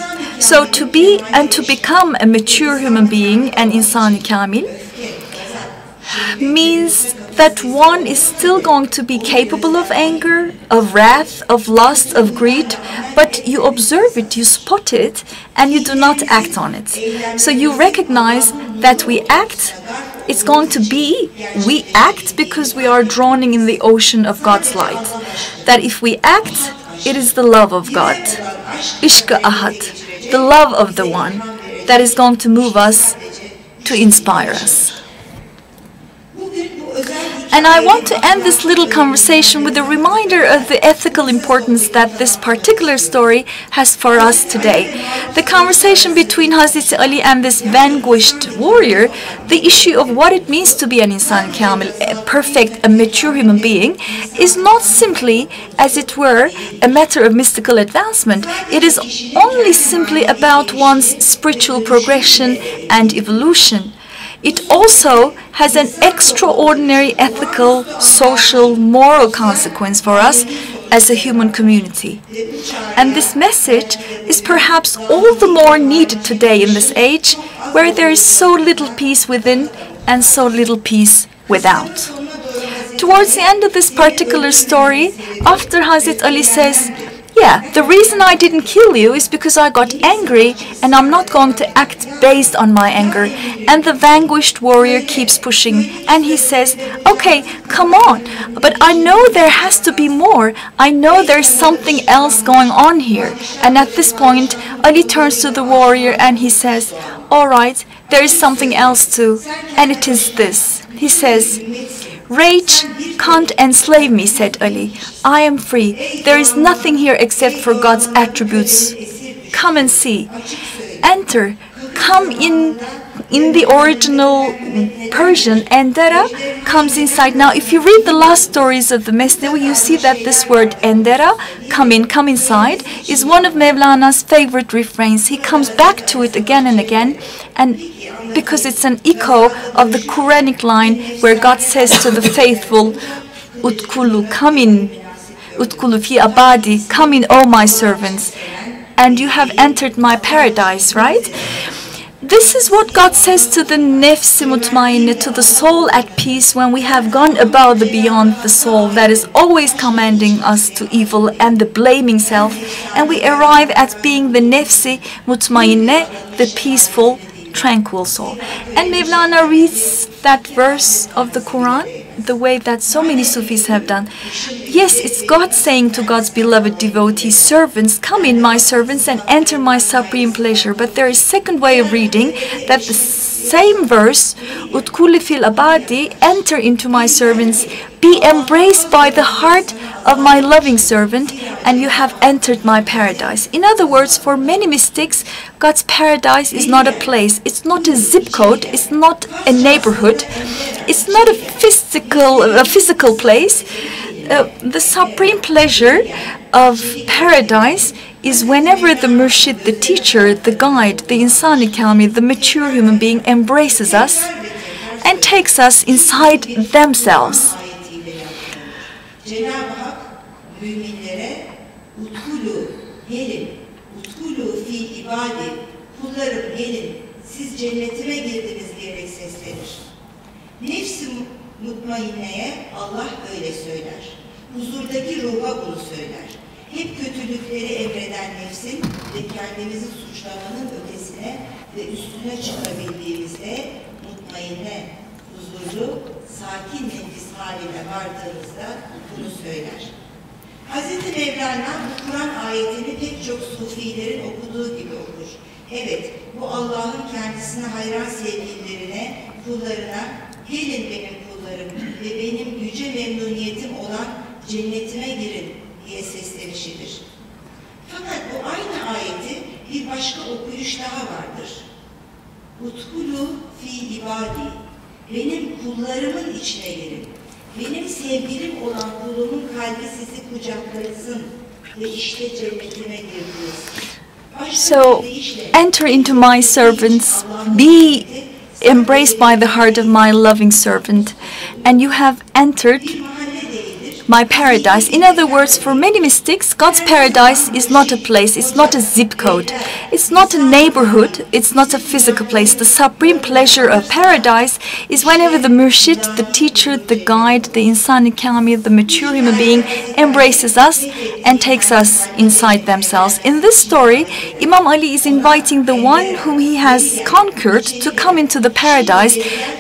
D: So to be and to become a mature human being, an insan kamil, means that one is still going to be capable of anger, of wrath, of lust, of greed, but you observe it, you spot it, and you do not act on it. So you recognize that we act. It's going to be, we act because we are drowning in the ocean of God's light. That if we act, it is the love of God. Ishq ahad, the love of the one that is going to move us, to inspire us. And I want to end this little conversation with a reminder of the ethical importance that this particular story has for us today. The conversation between Hazreti Ali and this vanquished warrior, the issue of what it means to be an insan kamil, a perfect, a mature human being, is not simply, as it were, a matter of mystical advancement. It is only simply about one's spiritual progression and evolution. It also has an extraordinary ethical, social, moral consequence for us as a human community. And this message is perhaps all the more needed today in this age where there is so little peace within and so little peace without. Towards the end of this particular story, after Hazrat Ali says, yeah, the reason I didn't kill you is because I got angry and I'm not going to act based on my anger. And the vanquished warrior keeps pushing and he says, okay, come on, but I know there has to be more. I know there's something else going on here. And at this point, Ali turns to the warrior and he says, all right, there is something else too, and it is this. He says, rage can't enslave me, said Ali. I am free. There is nothing here except for God's attributes. Come and see. Enter. Come in the original Persian, endera comes inside. Now, if you read the last stories of the Mesnevi, you see that this word endera, come in, come inside, is one of Mevlana's favorite refrains. He comes back to it again and again, and because it's an echo of the Quranic line where God says to the faithful, Utkulu, come in, Utkulu fi abadi, come in, O my servants, and you have entered my paradise, right? This is what God says to the nefs-i mutmainne, to the soul at peace, when we have gone above the beyond the soul that is always commanding us to evil and the blaming self, and we arrive at being the nefs-i mutmainne, the peaceful, tranquil soul. And Mevlana reads that verse of the Quran the way that so many Sufis have done. Yes, it's God saying to God's beloved devotees, servants, come in my servants and enter my supreme pleasure. But there is a second way of reading that the same verse, Utkuli fil abadi, enter into my servants, be embraced by the heart of my loving servant, and you have entered my paradise. In other words, for many mystics, God's paradise is not a place, it's not a zip code, it's not a neighborhood, it's not a physical place. The supreme pleasure of paradise is whenever the murshid, the teacher, the guide, the insani kamil, the mature human being embraces us and takes us inside themselves.
G: Cenab-ı Hak müminlere utkulu gelin, utkulu fi ibadi, kullarım gelin, siz cennetime girdiniz diyerek seslenir. Nefs-i mutmainneye Allah öyle söyler. Huzurdaki ruha bunu söyler. Hep kötülükleri emreden nefsin ve kendimizi suçlamanın ötesine ve üstüne çıkabildiğimizde mutmainne, huzurlu, sakin nefis haline vardığımızda bunu söyler. Hz. Mevlana bu Kur'an ayetini pek çok Sufilerin okuduğu gibi okur. Evet, bu Allah'ın kendisine hayran sevgililerine, kullarına, gelin benim kullarım ve benim yüce memnuniyetim olan cennetime girin diye seslenişidir. Fakat bu aynı ayeti bir başka okuyuş daha vardır. Utkulu fi ibadi, benim kullarımın içine girin. Benim sevgilim olan kulumun kalbi sizi kucaklasın ve işte cennetime girdiniz.
D: So, enter into my servants, be embraced by the heart of my loving servant, and you have entered my paradise. In other words, for many mystics, God's paradise is not a place, it's not a zip code, it's not a neighborhood, it's not a physical place. The supreme pleasure of paradise is whenever the murshid, the teacher, the guide, the insani kamil, the mature human being embraces us and takes us inside themselves. In this story, Imam Ali is inviting the one whom he has conquered to come into the paradise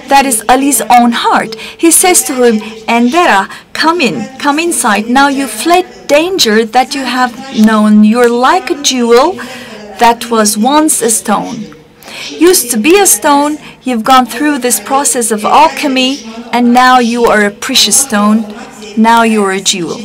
D: that is Ali's own heart. He says to him, Endera, come in, come inside. Now you fled danger that you have known. You're like a jewel that was once a stone. Used to be a stone, you've gone through this process of alchemy, and now you are a precious stone, now you are a jewel.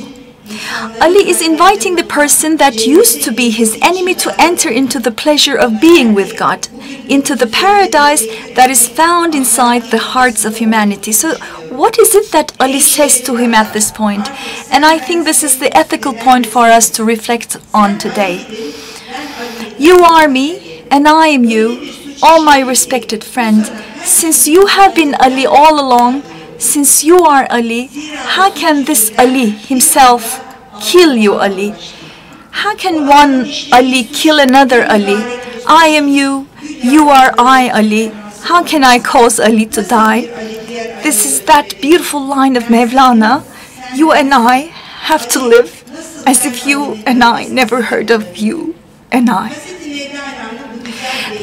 D: Ali is inviting the person that used to be his enemy to enter into the pleasure of being with God, into the paradise that is found inside the hearts of humanity. So what is it that Ali says to him at this point? And I think this is the ethical point for us to reflect on today. You are me, and I am you, oh my respected friend. Since you have been Ali all along, since you are Ali, how can this Ali himself kill you, Ali? How can one Ali kill another Ali? I am you, you are I, Ali. How can I cause Ali to die? This is that beautiful line of Mawlana. You and I have to live as if you and I never heard of you and I.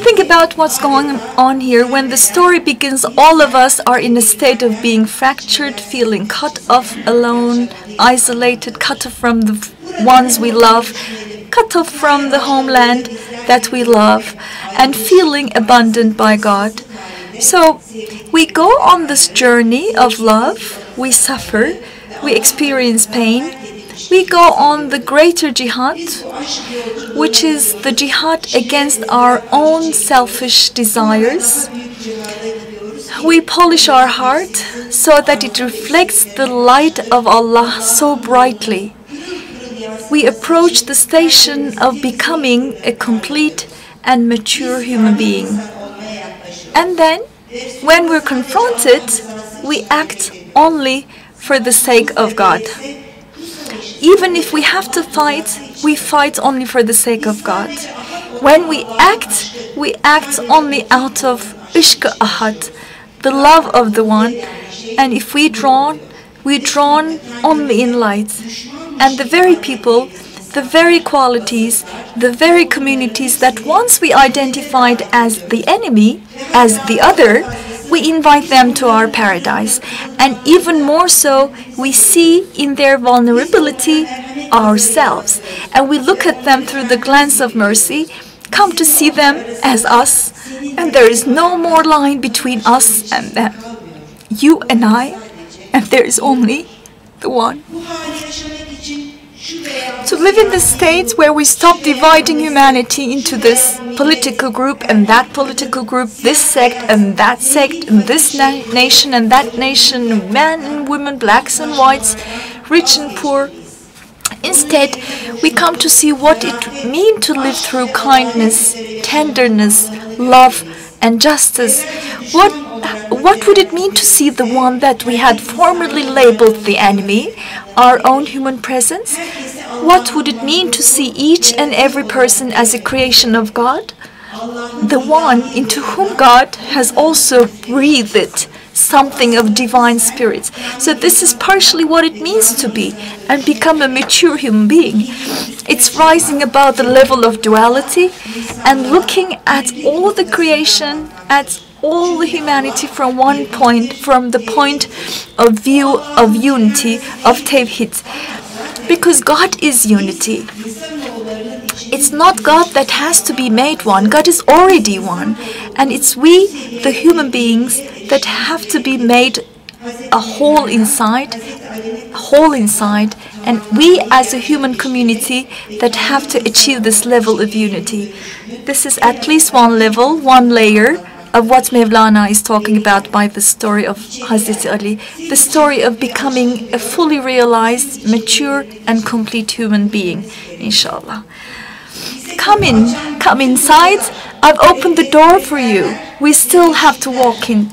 D: Think about what's going on here. When the story begins, all of us are in a state of being fractured, feeling cut off, alone, isolated, cut off from the ones we love, cut off from the homeland that we love, and feeling abandoned by God. So we go on this journey of love, we suffer, we experience pain. We go on the greater jihad, which is the jihad against our own selfish desires. We polish our heart so that it reflects the light of Allah so brightly. We approach the station of becoming a complete and mature human being. And then, when we're confronted, we act only for the sake of God. Even if we have to fight, we fight only for the sake of God. When we act only out of ishq ahad, the love of the one. And if we drawn only in light. And the very people, the very qualities, the very communities that once we identified as the enemy, as the other, we invite them to our paradise. And even more so, we see in their vulnerability ourselves. And we look at them through the glance of mercy, come to see them as us. And there is no more line between us and them. You and I, and there is only the one. To live in the states where we stop dividing humanity into this political group and that political group, this sect and this nation and that nation, men and women, blacks and whites, rich and poor. Instead, we come to see what it means to live through kindness, tenderness, love, and justice. What would it mean to see the one that we had formerly labeled the enemy, our own human presence? What would it mean to see each and every person as a creation of God? The one into whom God has also breathed something of divine spirit. So this is partially what it means to be and become a mature human being. It's rising above the level of duality and looking at all the creation, at all the humanity from one point, from the point of view of unity, of Tawhid. Because God is unity. It's not God that has to be made one. God is already one. And it's we, the human beings, that have to be made a whole inside, and we as a human community that have to achieve this level of unity. This is at least one level, one layer of what Mawlana is talking about by the story of Hazrat Ali, the story of becoming a fully realized, mature and complete human being, inshallah. Come inside. I've opened the door for you. We still have to walk in.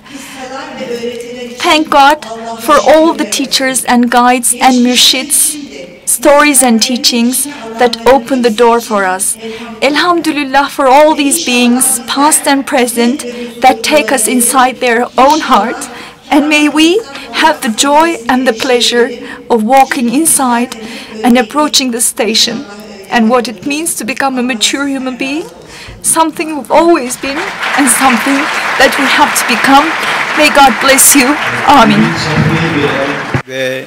D: Thank God for all the teachers and guides and murshids, stories and teachings that open the door for us. Alhamdulillah for all these beings, past and present, that take us inside their own heart. And may we have the joy and the pleasure of walking inside and approaching the station. And what it means to become a mature human being, something we've always been and something that we have to become. May God bless you. Amin.
F: Ve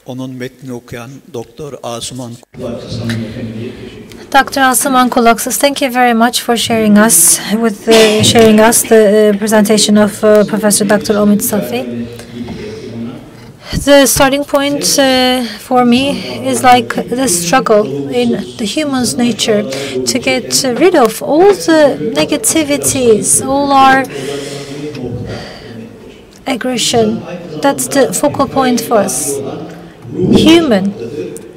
F: onun metnini okuyan Doktor Osman.
B: Dr. Asuman Kulaksız, thank you very much for sharing us the presentation of Professor Dr. Omid Safi. The starting point for me is like the struggle in the human's nature to get rid of all the negativities, all our aggression. That's the focal point for us. Human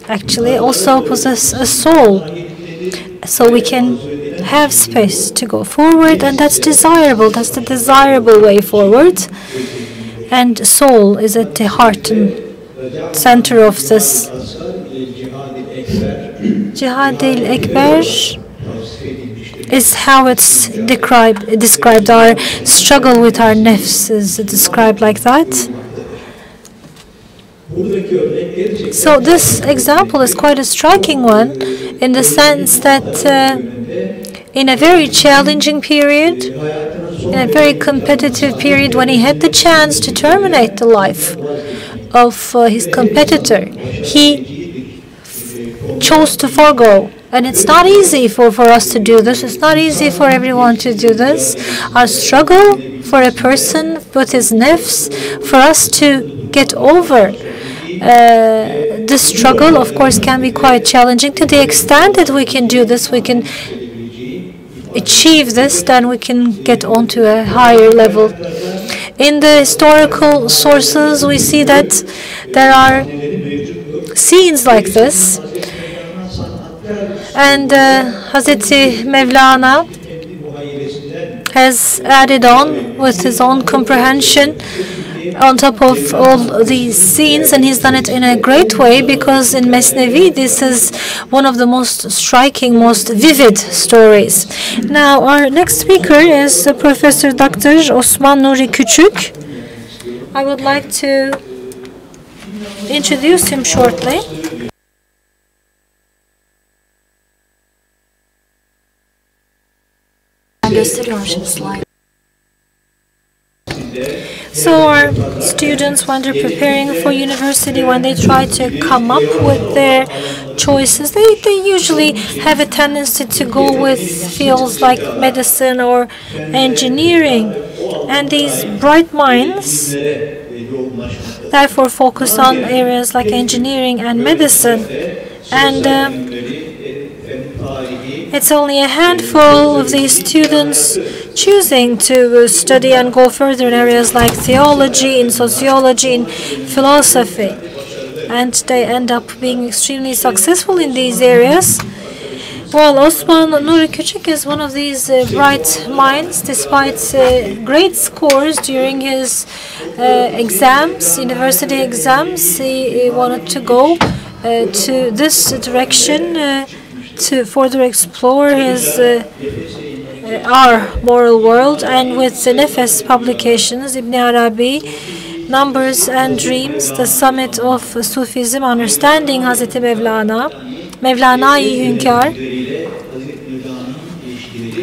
B: actually also possess a soul, so we can have space to go forward, and that's desirable. That's the desirable way forward. And soul is at the heart and center of this. Jihad al-Ekber is how it's described. Our struggle with our nafs is described like that. So this example is quite a striking one, in the sense that in a very challenging period, in a very competitive period, when he had the chance to terminate the life of his competitor, he chose to forego. And it's not easy for us to do this. It's not easy for everyone to do this. Our struggle for a person with his nafs, for us to get over this struggle, of course, can be quite challenging. To the extent that we can do this, we can achieve this, then we can get on to a higher level. In the historical sources, we see that there are scenes like this, and Hazreti Mevlana has added on with his own comprehension on top of all these scenes, and he's done it in a great way, because in Mesnevi this is one of the most striking, most vivid stories. Now our next speaker is Professor Dr. Osman Nuri Küçük. I would like to introduce him shortly. So our students, when they're preparing for university, when they try to come up with their choices, they usually have a tendency to go with fields like medicine or engineering. And these bright minds therefore focus on areas like engineering and medicine. And it's only a handful of these students choosing to study and go further in areas like theology, in sociology, in philosophy. And they end up being extremely successful in these areas. Well, Osman Nuri Küçük is one of these bright minds. Despite great scores during his exams, university exams, he wanted to go to this direction to further explore his our moral world. And with the Nefes publications, Ibn Arabi, Numbers and Dreams, the Summit of Sufism, Understanding Hazreti Mevlana, Mevlana-i Hünkar,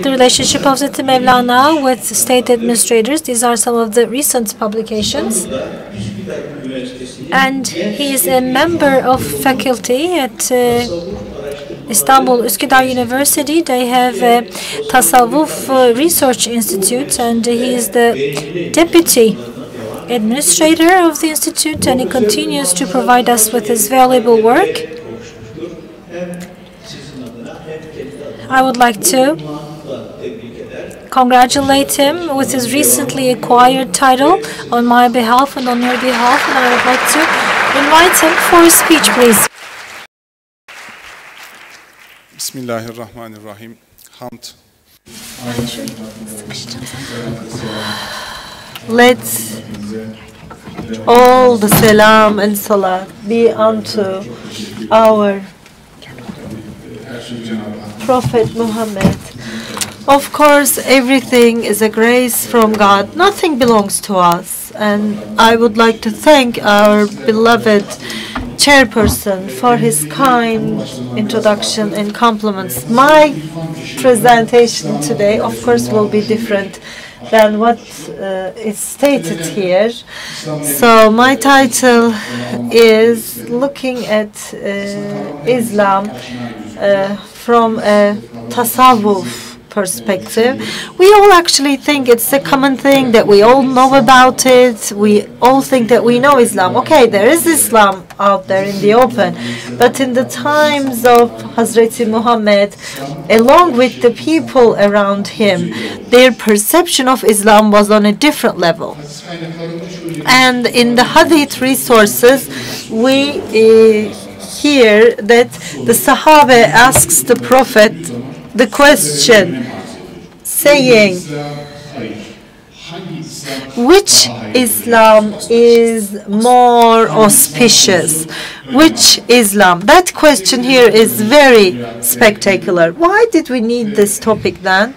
B: the relationship of Hazreti Mevlana with state administrators. These are some of the recent publications. And he is a member of faculty at Istanbul Üsküdar University. They have a Tasavvuf Research Institute, and he is the deputy administrator of the institute, and he continues to provide us with his valuable work. I would like to congratulate him with his recently acquired title on my behalf and on your behalf, and I would like to invite him for his speech, please.
H: Bismillahirrahmanirrahim. Hamd.
B: Let all the salam and salat be unto our Prophet Muhammad. Of course, everything is a grace from God. Nothing belongs to us. And I would like to thank our beloved Chairperson for his kind introduction and compliments. My presentation today, of course, will be different than what is stated here. So my title is Looking at Islam from a tasawwuf perspective, we all actually think it's a common thing, that we all know about it. We all think that we know Islam. Okay, there is Islam out there in the open, but in the times of Hazrat Muhammad, along with the people around him, their perception of Islam was on a different level. And in the Hadith resources, we hear that the Sahaba asks the Prophet the question, saying, which Islam is more auspicious? Which Islam? That question here is very spectacular. Why did we need this topic then?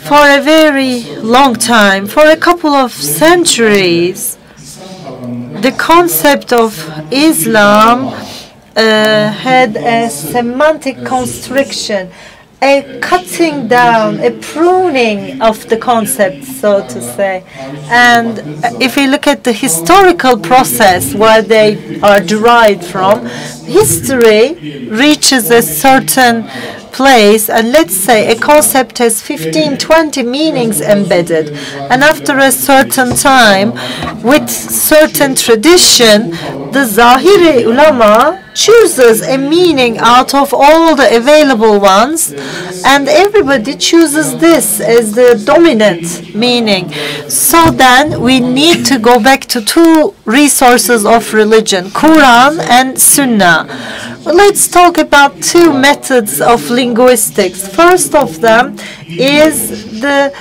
B: For a very long time, for a couple of centuries, the concept of Islam had a semantic constriction, a cutting down, a pruning of the concept, so to say. And if we look at the historical process where they are derived from, history reaches a certain place, and let's say a concept has 15, 20 meanings embedded, and after a certain time, with certain tradition, the Zahiri ulama chooses a meaning out of all the available ones, and everybody chooses this as the dominant meaning. So then we need to go back to two resources of religion, Quran and Sunnah. Let's talk about two methods of linguistics. First of them is the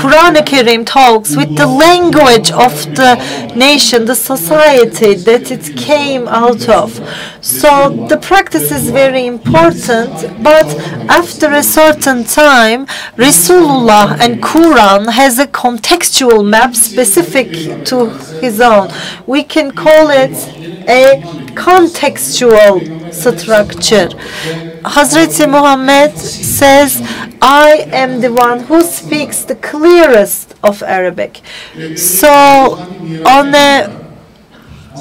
B: Quran Karim talks with the language of the nation, the society that it came out of. So the practice is very important, but after a certain time, Rasulullah and Quran has a contextual map specific to his own. We can call it a contextual structure. Hazrat Muhammad says, I am the one who speaks the clearest of Arabic. So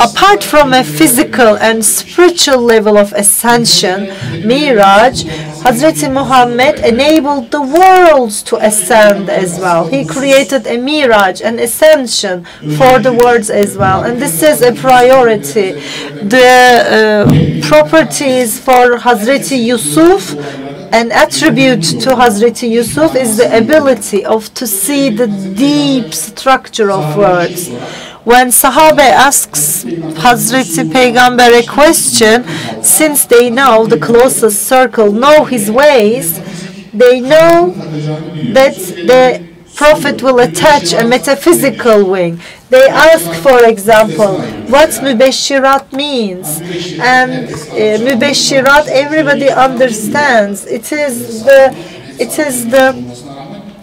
B: apart from a physical and spiritual level of ascension, Miraj, Hazrat Muhammad enabled the worlds to ascend as well. He created a Miraj, an ascension for the worlds as well. And this is a priority. The properties for Hazrat Yusuf, an attribute to Hazrat Yusuf is the ability to see the deep structure of words. When Sahaba asks Hazrat Peygamber a question, since they know the closest circle, know his ways, they know that the Prophet will attach a metaphysical wing. They ask, for example, what Mubashirat means. And Mubashirat, everybody understands. It is the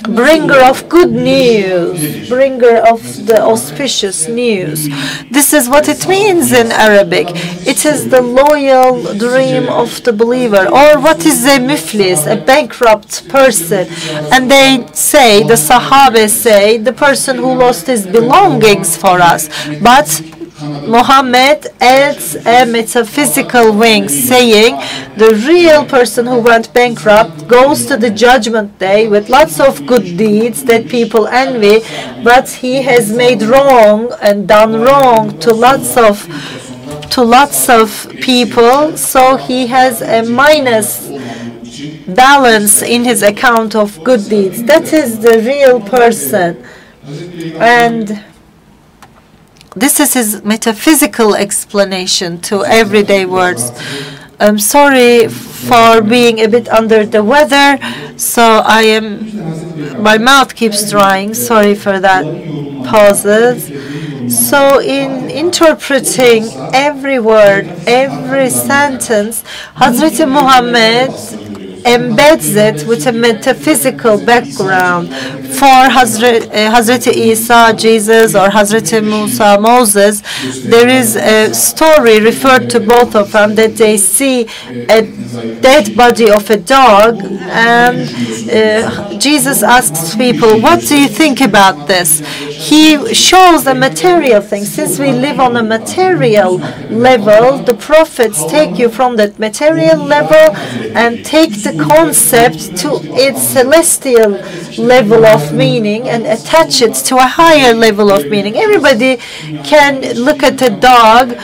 B: bringer of good news, bringer of the auspicious news. This is what it means in Arabic. It is the loyal dream of the believer. Or what is a muflis, a bankrupt person? And they say, the Sahaba say, the person who lost his belongings for us. But Muhammad adds a metaphysical wing, saying the real person who went bankrupt goes to the judgment day with lots of good deeds that people envy, but he has made wrong and done wrong to lots of people, so he has a minus balance in his account of good deeds. That is the real person. And this is his metaphysical explanation to everyday words. I'm sorry for being a bit under the weather, so my mouth keeps drying. Sorry for that pauses. So in interpreting every word, every sentence, Hazrat Muhammad embeds it with a metaphysical background. For Hazreti Isa, Jesus, or Hazreti Musa, Moses, there is a story referred to both of them that they see a dead body of a dog, and Jesus asks people, what do you think about this? He shows a material thing. Since we live on a material level, the prophets take you from that material level and take the concept to its celestial level of meaning and attach it to a higher level of meaning. Everybody can look at a dog,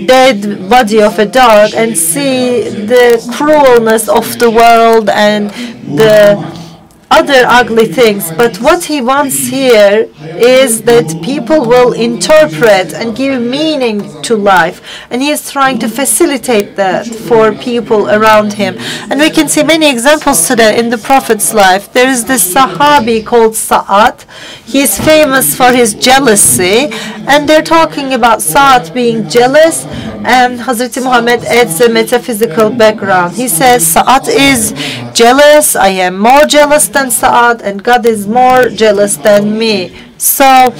B: dead body of a dog, and see the cruelness of the world and the other ugly things, but what he wants here is that people will interpret and give meaning to life, and he is trying to facilitate that for people around him. And we can see many examples today in the Prophet's life. There is this Sahabi called Sa'ad. He is famous for his jealousy, and they're talking about Sa'ad being jealous, and Hazreti Muhammad adds a metaphysical background. He says, Sa'ad is jealous, I am more jealous than Sa'ad, and God is more jealous than me. So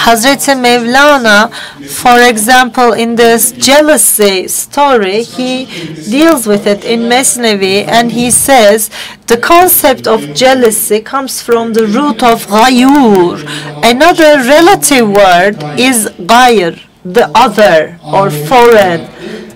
B: Hazreti Mawlana, for example, in this jealousy story, he deals with it in Mesnevi, and he says the concept of jealousy comes from the root of ghayur. Another relative word is ghayr, the other or foreign,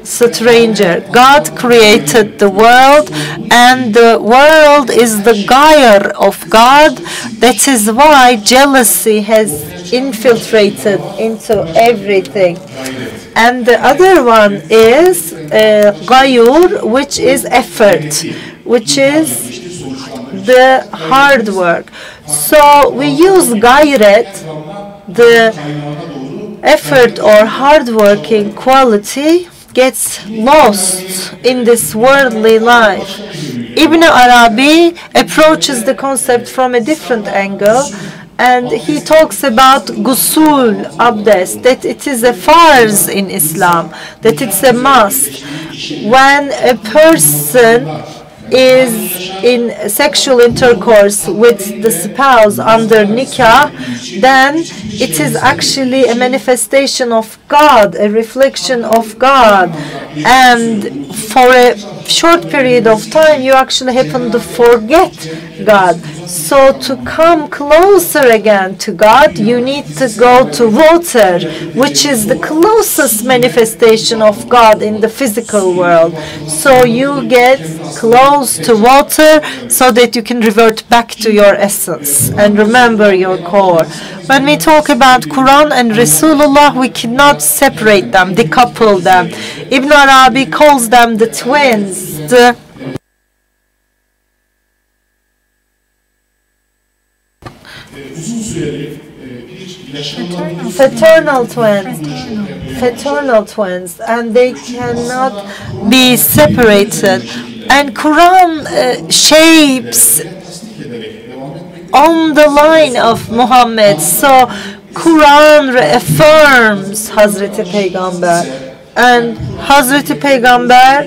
B: stranger. God created the world, and the world is the ghayr of God. That is why jealousy has infiltrated into everything. And the other one is ghayur, which is effort, which is the hard work. So we use ghayret, the effort or hard-working quality, gets lost in this worldly life. Ibn Arabi approaches the concept from a different angle, and he talks about ghusl, abdest, that it is a farz in Islam, that it's a must. When a person is in sexual intercourse with the spouse under nikah, then it is actually a manifestation of God, a reflection of God. And for a short period of time, you actually happen to forget God. So to come closer again to God, you need to go to water, which is the closest manifestation of God in the physical world. So you get close to water so that you can revert back to your essence and remember your core. When we talk about Quran and Rasulullah, we cannot separate them, decouple them. Ibn Arabi calls them the twins, the fraternal twins, and they cannot be separated. And Quran shapes on the line of Muhammad. So Quran reaffirms Hazreti Peygamber, and Hazreti Peygamber,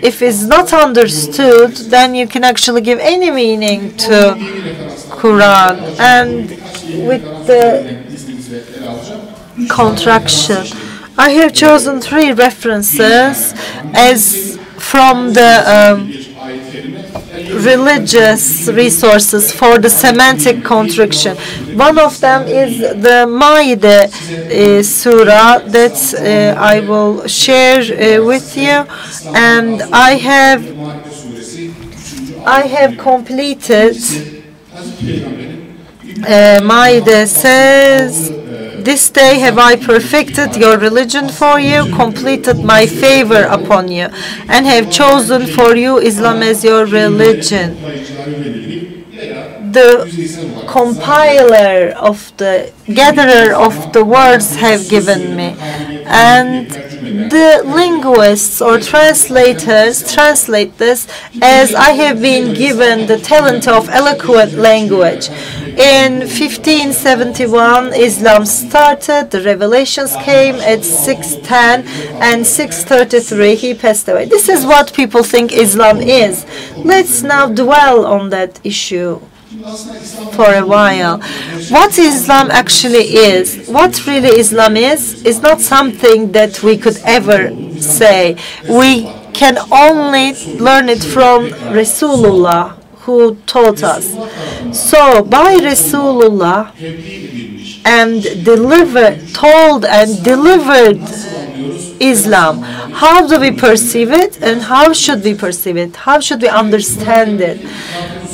B: if it's not understood, then you can actually give any meaning to Quran. And with the contraction, I have chosen 3 references as from the religious resources for the semantic contraction. One of them is the Maide surah that I will share with you, and I have completed. Maide says, "This day have I perfected your religion for you, completed my favor upon you, and have chosen for you Islam as your religion." The compiler of the gatherer of the words have given me, and the linguists or translators translate this as I have been given the talent of eloquent language. In 1571, Islam started, the revelations came at 610, and 633 he passed away. This is what people think Islam is. Let's now dwell on that issue for a while. What Islam actually is, what really Islam is not something that we could ever say. We can only learn it from Rasulullah, who taught us. So by Rasulullah and told and delivered Islam, how do we perceive it and how should we perceive it? How should we understand it?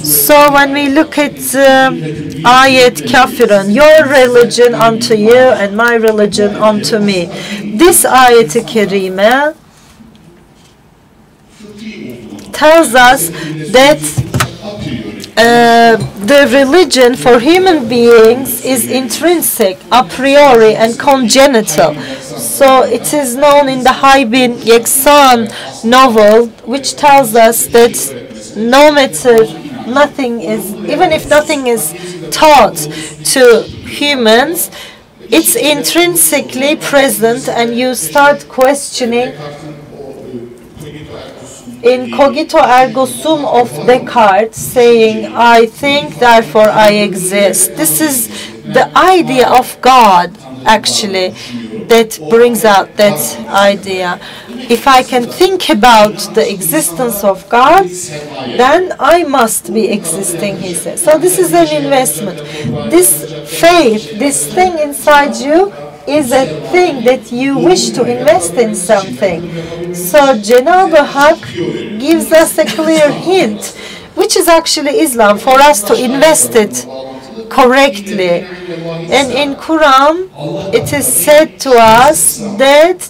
B: So when we look at ayat kafirun, your religion unto you and my religion unto me, this ayat-i-kerime tells us that the religion for human beings is intrinsic, a priori, and congenital. So it is known in the Haybin Yeksan novel, which tells us that no matter nothing is, even if nothing is taught to humans, it's intrinsically present, and you start questioning in cogito ergo sum of Descartes, saying, I think, therefore I exist. This is the idea of God, actually, that brings out that idea. If I can think about the existence of God, then I must be existing, he says. So this is an investment. This faith, this thing inside you, is a thing that you wish to invest in something. So Cenab-ı Hak gives us a clear hint, which is actually Islam, for us to invest it correctly. And in Quran, it is said to us that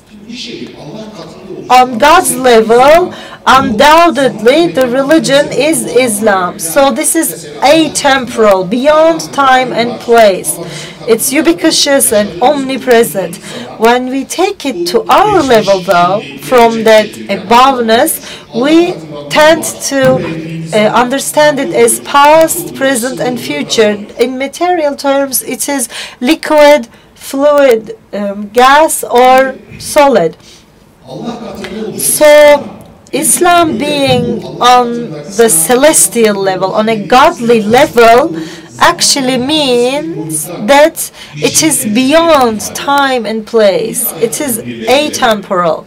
B: on God's level, undoubtedly, the religion is Islam. So this is atemporal, beyond time and place. It's ubiquitous and omnipresent. When we take it to our level, though, from that aboveness, we tend to understand it as past, present, and future. In material terms, it is liquid, fluid, gas, or solid. So Islam being on the celestial level, on a godly level, actually means that it is beyond time and place. It is atemporal.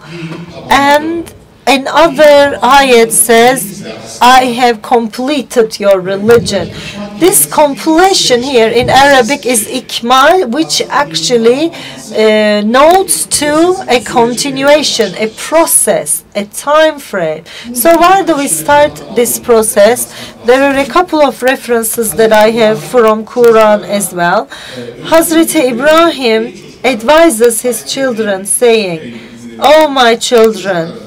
B: And another ayat says, I have completed your religion. This completion here in Arabic is ikmal, which actually notes to a continuation, a process, a time frame. So why do we start this process? There are a couple of references that I have from Quran as well. Hazrat Ibrahim advises his children, saying, "Oh my children,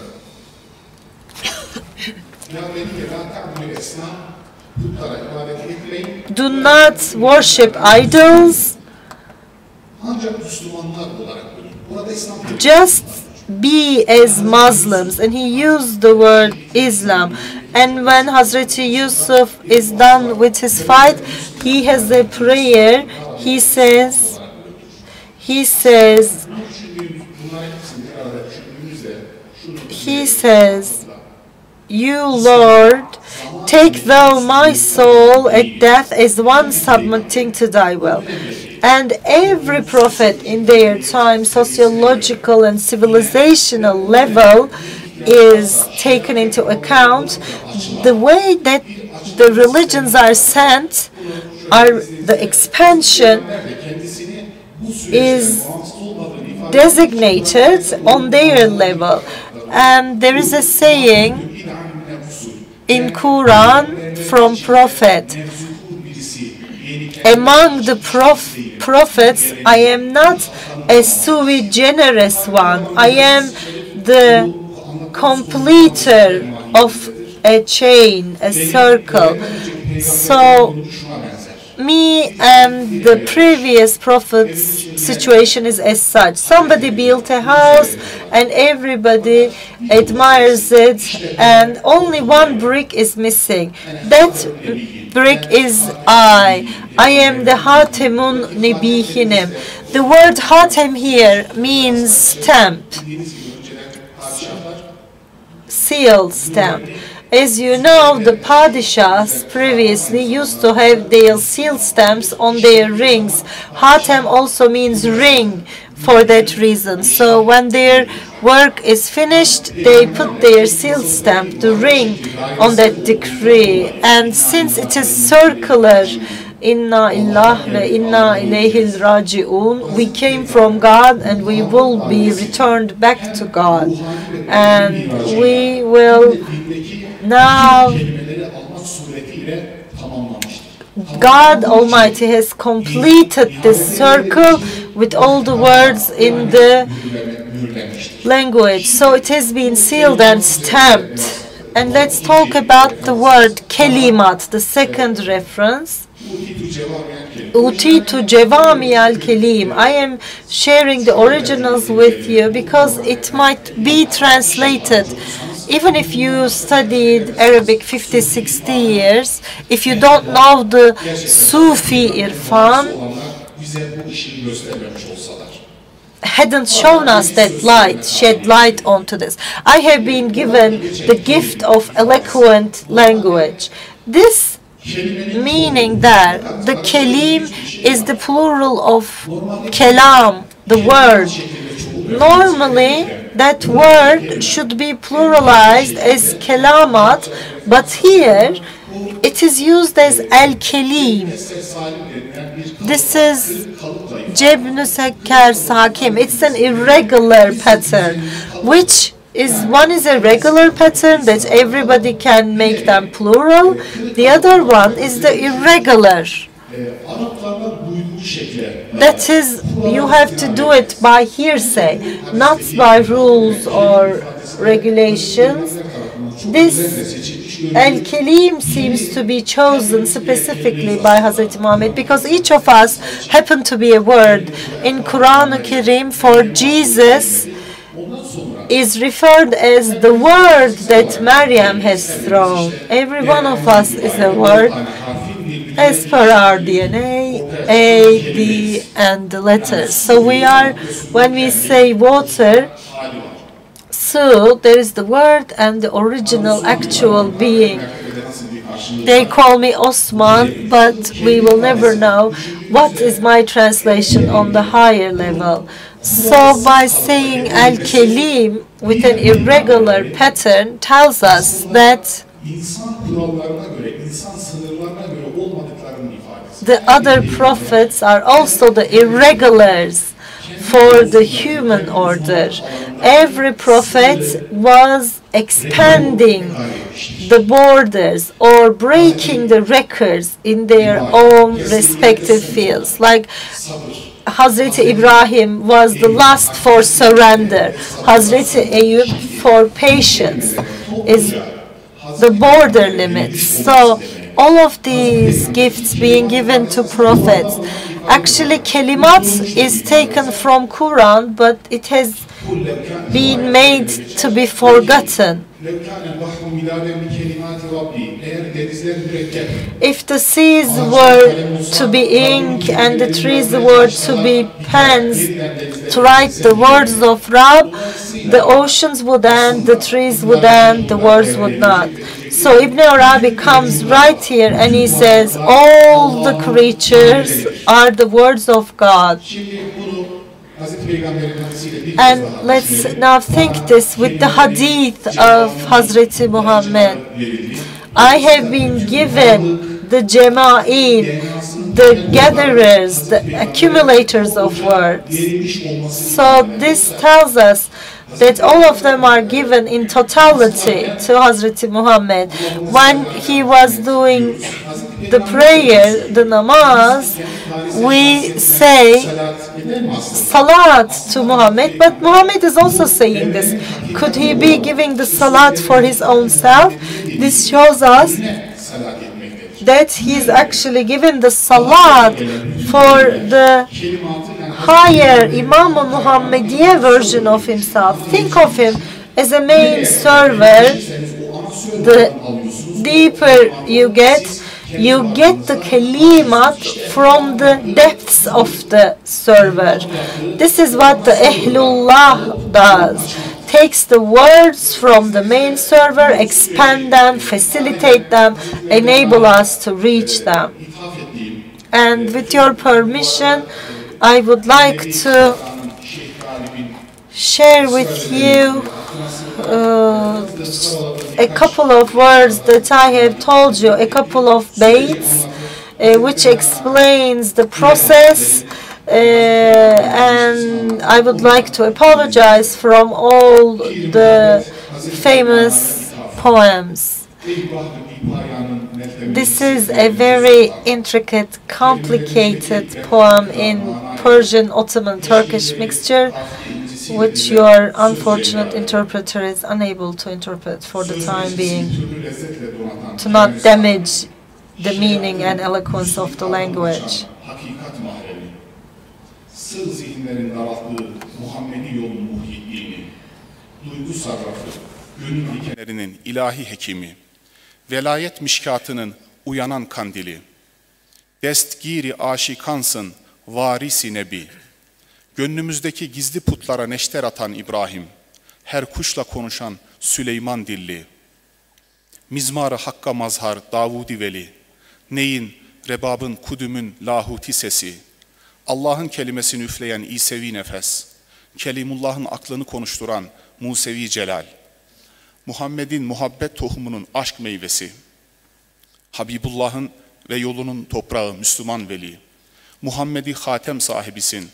B: do not worship idols, just be as Muslims." And he used the word Islam. And when Hazrat Yusuf is done with his fight, he has a prayer. He says, "You Lord, take thou my soul at death as one submitting to thy will." And every prophet in their time, sociological and civilizational level, is taken into account. The way that the religions are sent, the expansion is designated on their level. And there is a saying in Quran from Prophet, among the prophets, I am not a sui generis one. I am the completer of a chain, a circle. So me and the previous prophet's situation is as such. Somebody built a house and everybody admires it, and only one brick is missing. That brick is I. I am the Hatemun Nebihinim. The word Hatem here means stamp, seal stamp. As you know, the Padishahs previously used to have their seal stamps on their rings. Hatem also means ring for that reason. So when their work is finished, they put their seal stamp, the ring, on that decree. And since it is circular, Inna illah ve inna ilayhil raji'un, we came from God and we will be returned back to God. And we will now, God Almighty has completed this circle with all the words in the language. So it has been sealed and stamped. And let's talk about the word kelimat, the second reference. Utitu jawami al-kelim. I am sharing the originals with you because it might be translated. Even if you studied Arabic 50, 60 years, if you don't know the Sufi irfan, hadn't shown us that light, shed light onto this. I have been given the gift of eloquent language. This meaning that the kelim is the plural of kelam, the word. Normally, that word should be pluralized as kelamat, but here it is used as al-kelim. This is jebnu sekker sakim. It's an irregular pattern, which is one is a regular pattern that everybody can make them plural. The other one is the irregular. That is, you have to do it by hearsay, not by rules or regulations. This al-kelim seems to be chosen specifically by Hazrat Muhammad because each of us happen to be a word. In Quran Karim, for Jesus is referred as the word that Maryam has thrown. Every one of us is a word as per our DNA, A, B, and the letters. So we are, when we say water, so there is the word and the original actual being. They call me Osman, but we will never know what is my translation on the higher level. So by saying al-kelim with an irregular pattern tells us that the other prophets are also the irregulars for the human order. Every prophet was expanding the borders or breaking the records in their own respective fields. Like Hazrat Ibrahim was the last for surrender. Hazrat Ayub for patience is the border limits. So all of these gifts being given to prophets. Actually, kelimat is taken from Quran, but it has been made to be forgotten. If the seas were to be ink and the trees were to be pens to write the words of Rab, the oceans would end, the trees would end, the words would not. So Ibn Arabi comes right here and he says, all the creatures are the words of God. And let's now think this with the hadith of Hazrat Muhammad. I have been given the jama'in, the gatherers, the accumulators of words. So this tells us that all of them are given in totality to Hazrat Muhammad. When he was doing the prayer, the namaz, we say salat to Muhammad, but Muhammad is also saying this. Could he be giving the salat for his own self? This shows us that he's actually given the salat for the higher Imam Muhammadiya version of himself. Think of him as a main server. The deeper you get the kalimat from the depths of the server. This is what the Ahlullah does. takes the words from the main server, expand them, facilitate them, enable us to reach them. And with your permission, I would like to share with you a couple of words that I have told you, a couple of baits, which explains the process, and I would like to apologize from all the famous poems. This is a very intricate, complicated poem in Persian, Ottoman, Turkish mixture, which your unfortunate interpreter is unable to interpret for the time being, to not damage the meaning and eloquence of the language.
H: ilahi hekimi, velayet mişkatının uyanan kandili, destgiri aşikansın varisi nebi, gönlümüzdeki gizli putlara neşter atan İbrahim, her kuşla konuşan Süleyman dilli, mizmarı hakka mazhar Davudi veli, neyin, rebabın, kudümün lahuti sesi, Allah'ın kelimesini üfleyen İsevi nefes, Kelimullah'ın aklını konuşturan Musevi celal, Muhammed'in muhabbet tohumunun aşk meyvesi, Habibullah'ın ve yolunun toprağı Müslüman veli, Muhammed'i hatem sahibisin,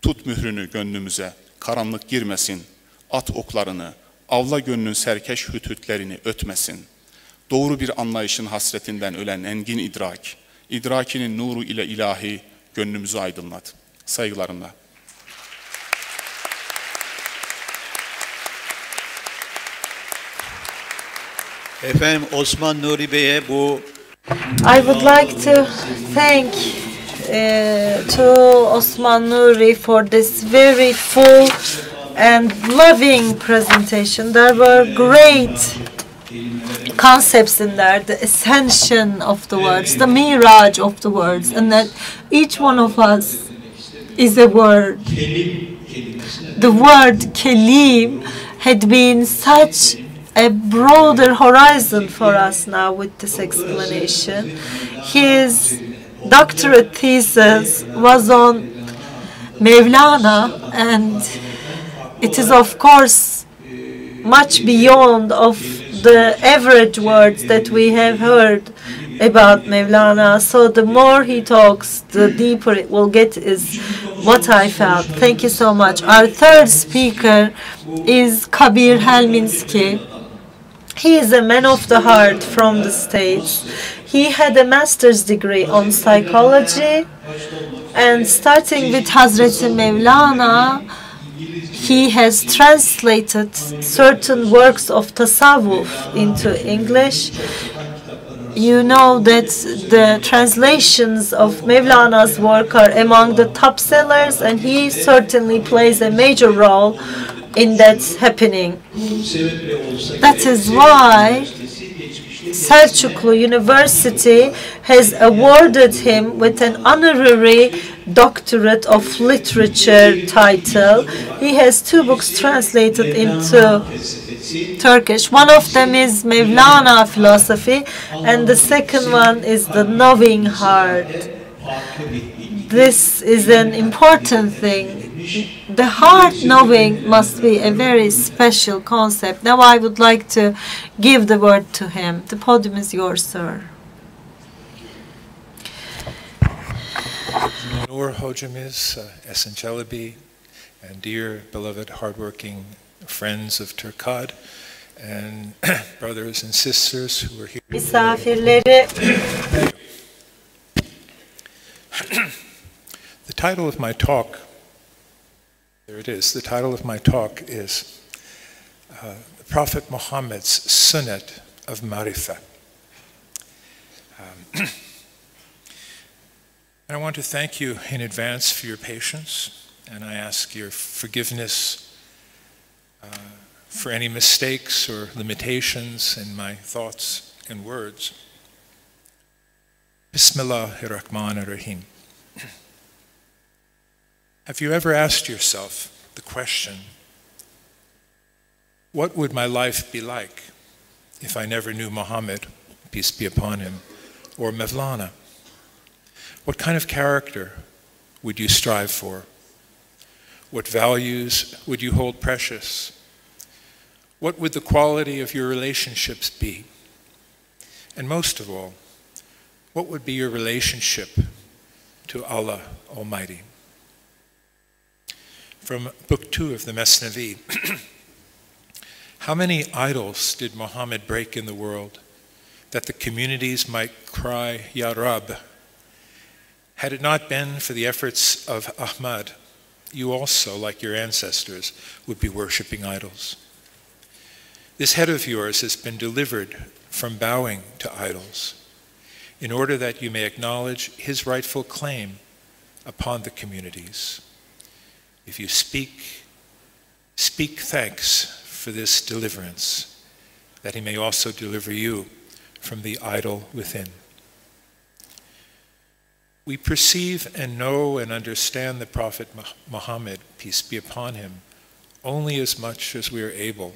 H: tut mührünü gönlümüze, karanlık girmesin, at oklarını, avla gönlün serkeş hütütlerini ötmesin. Doğru bir anlayışın hasretinden ölen engin idrak, idrakinin nuru ile ilahi gönlümüzü aydınlat. Saygılarımla.
F: Efendim Osman Nuri Bey'e bu
B: I would like to thank to Osman Nuri for this very full and loving presentation. There were great concepts in there, the ascension of the words, the mirage of the words, and that each one of us is a word. The word Kelim had been such a broader horizon for us now with this explanation. His doctorate thesis was on Mawlana, and it is of course much beyond of the average words that we have heard about Mawlana. So the more he talks, the deeper it will get, is what I felt. Thank you so much. Our third speaker is Kabir Helminski. He is a man of the heart from the States. He had a master's degree on psychology, and starting with Hazreti Mevlana, he has translated certain works of tasawwuf into English. You know that the translations of Mevlana's work are among the top sellers, and he certainly plays a major role in that happening. That is why Selçuklu University has awarded him with an honorary doctorate of literature title. He has 2 books translated into Turkish. One of them is Mevlana philosophy, and the second one is the knowing heart. This is an important thing. The heart knowing must be a very special concept. Now I would like to give the word to him. The podium is yours, sir.
C: Nur hocamız, Esin Çelebi, and dear, beloved, hardworking friends of TURKKAD, and brothers and sisters who are here.
B: Misafirleri.
C: The title of my talk, there it is, the title of my talk is the Prophet Muhammad's Sunnat of Marifah. And I want to thank you in advance for your patience, and I ask your forgiveness for any mistakes or limitations in my thoughts and words. Bismillahirrahmanirrahim. Have you ever asked yourself the question, What would my life be like if I never knew Muhammad, peace be upon him, or Mawlana? What kind of character would you strive for? What values would you hold precious? What would the quality of your relationships be? And most of all, what would be your relationship to Allah Almighty? From Book 2 of the Mesnavi. How many idols did Muhammad break in the world that the communities might cry, Ya Rab? Had it not been for the efforts of Ahmad, you also, like your ancestors, would be worshipping idols. This head of yours has been delivered from bowing to idols in order that you may acknowledge his rightful claim upon the communities. If you speak thanks for this deliverance, that he may also deliver you from the idol within. We perceive and know and understand the Prophet Muhammad, peace be upon him, only as much as we are able,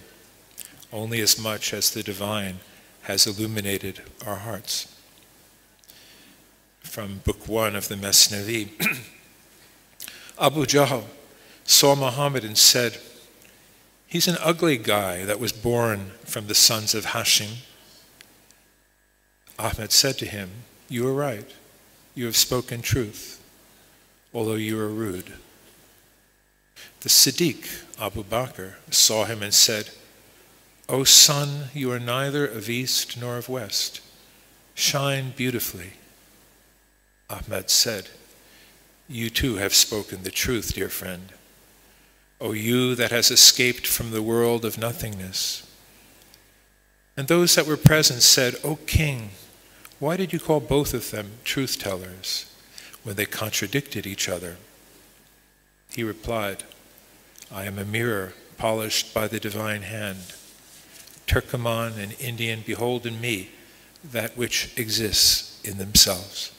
C: only as much as the divine has illuminated our hearts. From Book 1 of the Mesnavi. Abu Jahl saw Muhammad and said, "He's an ugly guy that was born from the sons of Hashim." Ahmed said to him, "You are right. You have spoken truth, although you are rude." The Siddiq, Abu Bakr, saw him and said, "O son, you are neither of east nor of west. Shine beautifully." Ahmed said, "You too have spoken the truth, dear friend. O you that has escaped from the world of nothingness." And those that were present said, "O king, why did you call both of them truth-tellers when they contradicted each other?" He replied, "I am a mirror polished by the divine hand. Turkoman and Indian behold in me that which exists in themselves."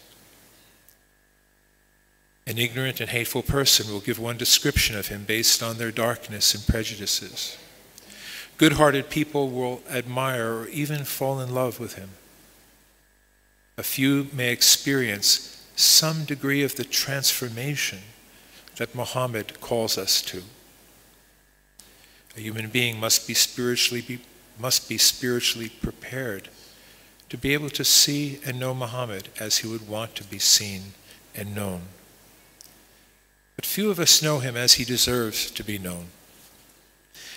C: An ignorant and hateful person will give one description of him based on their darkness and prejudices. Good-hearted people will admire or even fall in love with him. A few may experience some degree of the transformation that Muhammad calls us to. A human being must be spiritually prepared to be able to see and know Muhammad as he would want to be seen and known. But few of us know him as he deserves to be known,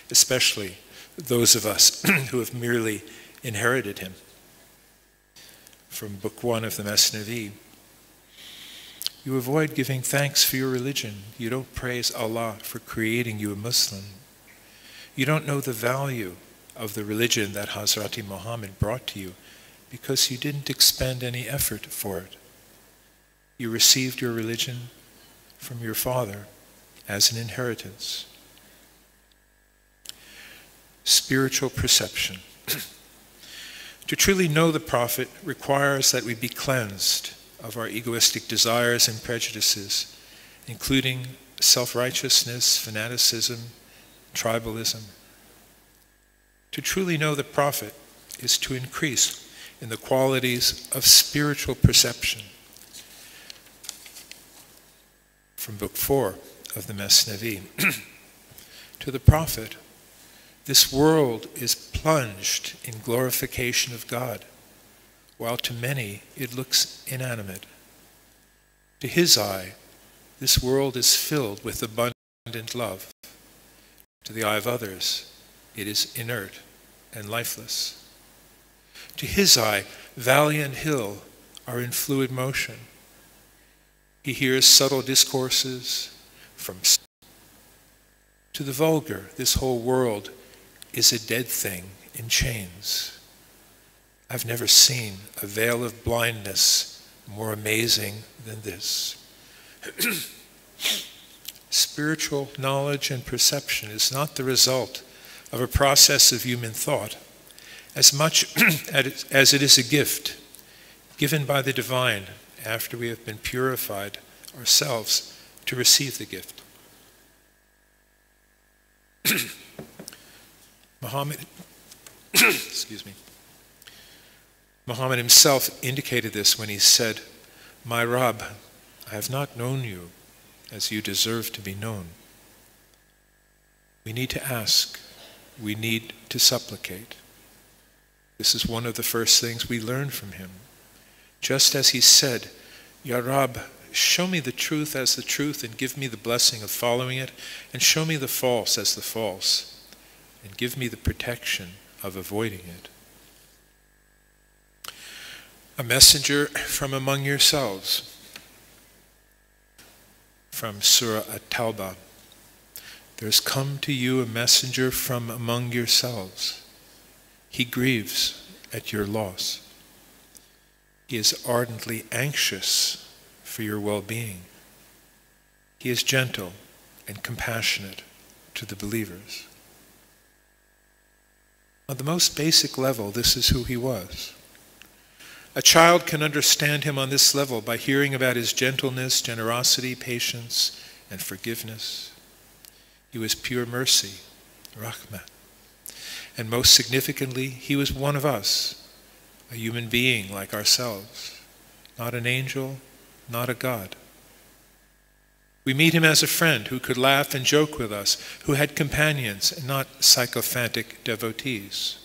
C: especially those of us who have merely inherited him. From Book 1 of the Mesnavi. You avoid giving thanks for your religion. You don't praise Allah for creating you a Muslim. You don't know the value of the religion that Hazrati Muhammad brought to you because you didn't expend any effort for it. You received your religion from your father as an inheritance. Spiritual perception. To truly know the Prophet requires that we be cleansed of our egoistic desires and prejudices, including self-righteousness, fanaticism, tribalism. To truly know the Prophet is to increase in the qualities of spiritual perception. From Book 4 of the Mesnavi. To the Prophet, this world is plunged in glorification of God, while to many it looks inanimate. To his eye, this world is filled with abundant love. To the eye of others, it is inert and lifeless. To his eye, valley and hill are in fluid motion. He hears subtle discourses from. To the vulgar, this whole world is a dead thing in chains. I've never seen a veil of blindness more amazing than this. Spiritual knowledge and perception is not the result of a process of human thought, as much as it is a gift given by the divine after we have been purified ourselves to receive the gift. Muhammad, excuse me. Muhammad himself indicated this when he said, "My Rabb, I have not known you as you deserve to be known." We need to ask. We need to supplicate. This is one of the first things we learn from him. Just as he said, "Ya Rabb, show me the truth as the truth and give me the blessing of following it, and show me the false as the false, and give me the protection of avoiding it." A messenger from among yourselves, from Surah At-Tawbah. There's come to you a messenger from among yourselves. He grieves at your loss. He is ardently anxious for your well-being. He is gentle and compassionate to the believers. On the most basic level, this is who he was. A child can understand him on this level by hearing about his gentleness, generosity, patience, and forgiveness. He was pure mercy, rahmah. And most significantly, he was one of us, a human being like ourselves, not an angel, not a god. We meet him as a friend who could laugh and joke with us, who had companions and not sycophantic devotees.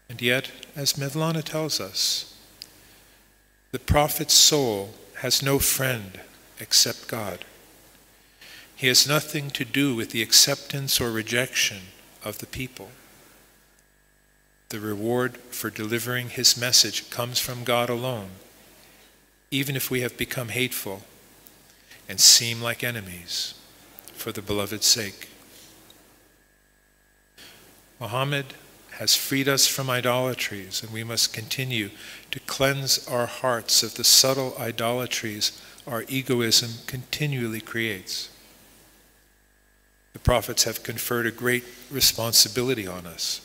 C: And yet, as Mawlana tells us, the Prophet's soul has no friend except God. He has nothing to do with the acceptance or rejection of the people. The reward for delivering his message comes from God alone, even if we have become hateful and seem like enemies for the beloved's sake. Muhammad has freed us from idolatries, and we must continue to cleanse our hearts of the subtle idolatries our egoism continually creates. The prophets have conferred a great responsibility on us,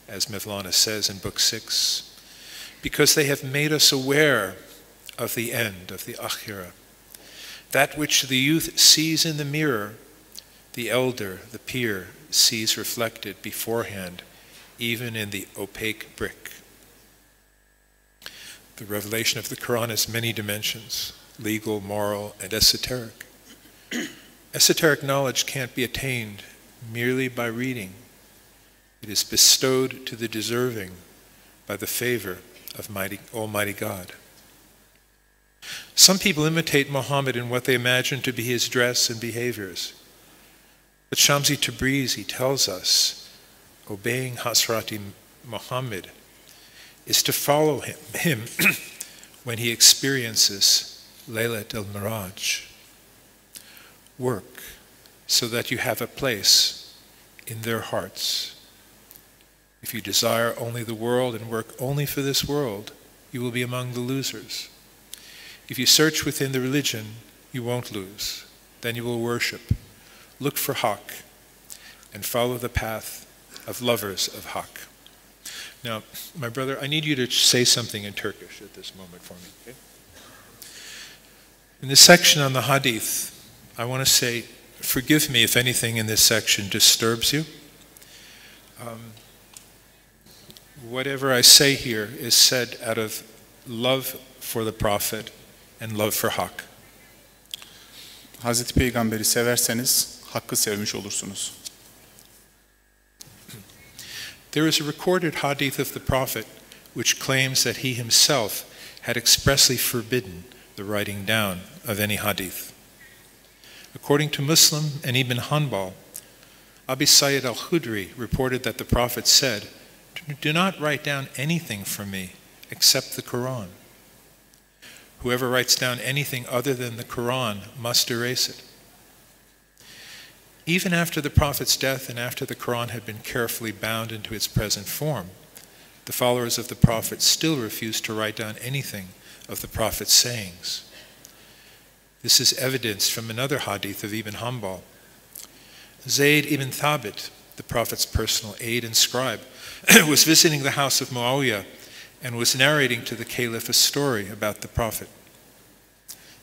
C: as Mawlana says in Book 6, because they have made us aware of the end, of the akhirah. That which the youth sees in the mirror, the elder, the peer, sees reflected beforehand, even in the opaque brick. The revelation of the Quran has many dimensions: legal, moral, and esoteric. Esoteric knowledge can't be attained merely by reading. It is bestowed to the deserving by the favor of Almighty God. Some people imitate Muhammad in what they imagine to be his dress and behaviors. But Shamsi Tabrizi tells us, obeying Hasrati Muhammad is to follow him when he experiences Laylat al-Miraj. Work so that you have a place in their hearts. If you desire only the world and work only for this world, you will be among the losers. If you search within the religion, you won't lose. Then you will worship. Look for Haqq and follow the path of lovers of Haqq. Now, my brother, I need you to say something in Turkish at this moment for me. Okay? In this section on the Hadith, I want to say, forgive me if anything in this section disturbs you. Whatever I say here is said out of love for the Prophet and love for Haqq.
H: Hazreti Peygamber'i severseniz Hakk'ı sevmiş olursunuz.
C: There is a recorded hadith of the Prophet which claims that he himself had expressly forbidden the writing down of any hadith. According to Muslim and Ibn Hanbal, Abi Sayyid al-Khudri reported that the Prophet said, "Do not write down anything from me except the Quran. Whoever writes down anything other than the Quran must erase it." Even after the Prophet's death and after the Quran had been carefully bound into its present form, the followers of the Prophet still refused to write down anything of the Prophet's sayings. This is evidenced from another hadith of Ibn Hanbal. Zayd ibn Thabit, the Prophet's personal aide and scribe, was visiting the house of Muawiyah and was narrating to the Caliph a story about the Prophet.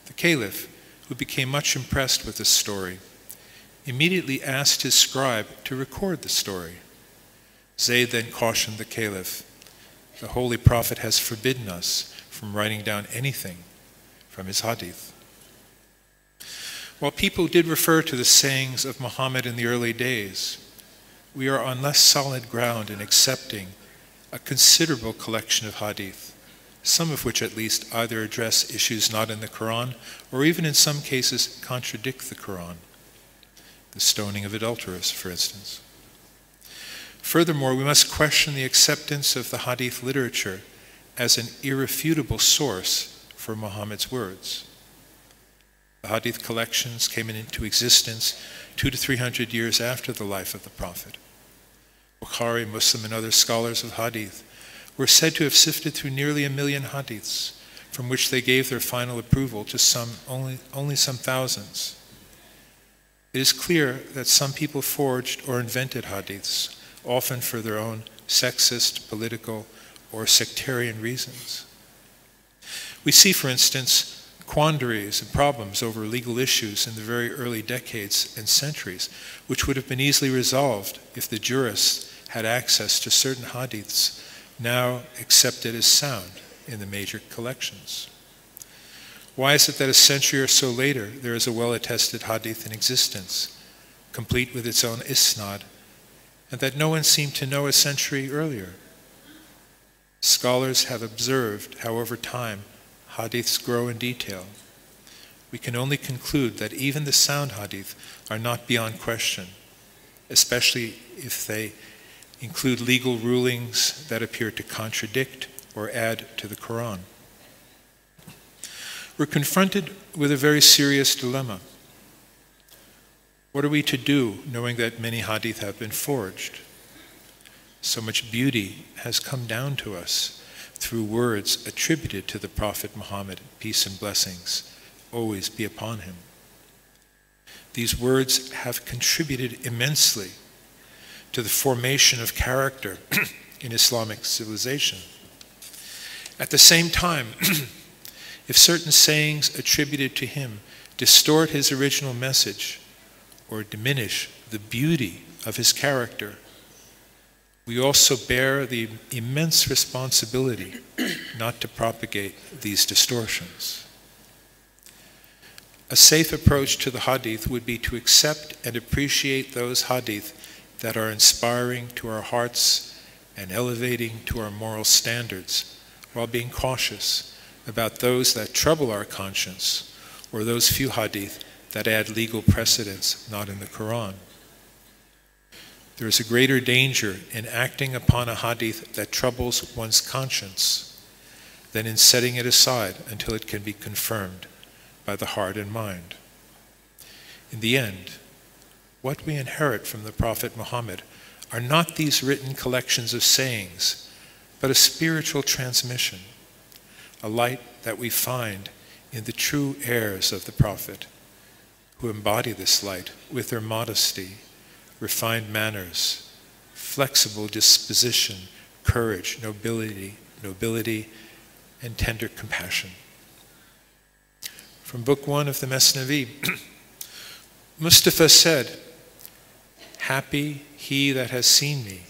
C: The Caliph, who became much impressed with this story, immediately asked his scribe to record the story. Zayd then cautioned the caliph, "The Holy Prophet has forbidden us from writing down anything from his hadith." While people did refer to the sayings of Muhammad in the early days, we are on less solid ground in accepting a considerable collection of hadith, some of which at least either address issues not in the Quran or even in some cases contradict the Quran. The stoning of adulterers, for instance. Furthermore, we must question the acceptance of the hadith literature as an irrefutable source for Muhammad's words. The hadith collections came into existence 200 to 300 years after the life of the Prophet. Bukhari, Muslim, and other scholars of hadith were said to have sifted through nearly 1 million hadiths, from which they gave their final approval to only some thousands. It is clear that some people forged or invented hadiths, often for their own sexist, political, or sectarian reasons. We see, for instance, quandaries and problems over legal issues in the very early decades and centuries, which would have been easily resolved if the jurists had access to certain hadiths now accepted as sound in the major collections. Why is it that a century or so later there is a well-attested hadith in existence, complete with its own isnad, and that no one seemed to know a century earlier? Scholars have observed how over time hadiths grow in detail. We can only conclude that even the sound hadith are not beyond question, especially if they include legal rulings that appear to contradict or add to the Quran. We're confronted with a very serious dilemma. What are we to do knowing that many hadith have been forged? So much beauty has come down to us through words attributed to the Prophet Muhammad, peace and blessings always be upon him. These words have contributed immensely to the formation of character in Islamic civilization. At the same time, if certain sayings attributed to him distort his original message or diminish the beauty of his character, we also bear the immense responsibility not to propagate these distortions. A safe approach to the hadith would be to accept and appreciate those hadith that are inspiring to our hearts and elevating to our moral standards, while being cautious about those that trouble our conscience or those few hadith that add legal precedents not in the Quran. There is a greater danger in acting upon a hadith that troubles one's conscience than in setting it aside until it can be confirmed by the heart and mind. In the end, what we inherit from the Prophet Muhammad are not these written collections of sayings, but a spiritual transmission, a light that we find in the true heirs of the Prophet, who embody this light with their modesty, refined manners, flexible disposition, courage, nobility, and tender compassion. From Book 1 of the Mesnavi, Mustafa said, "Happy he that has seen me,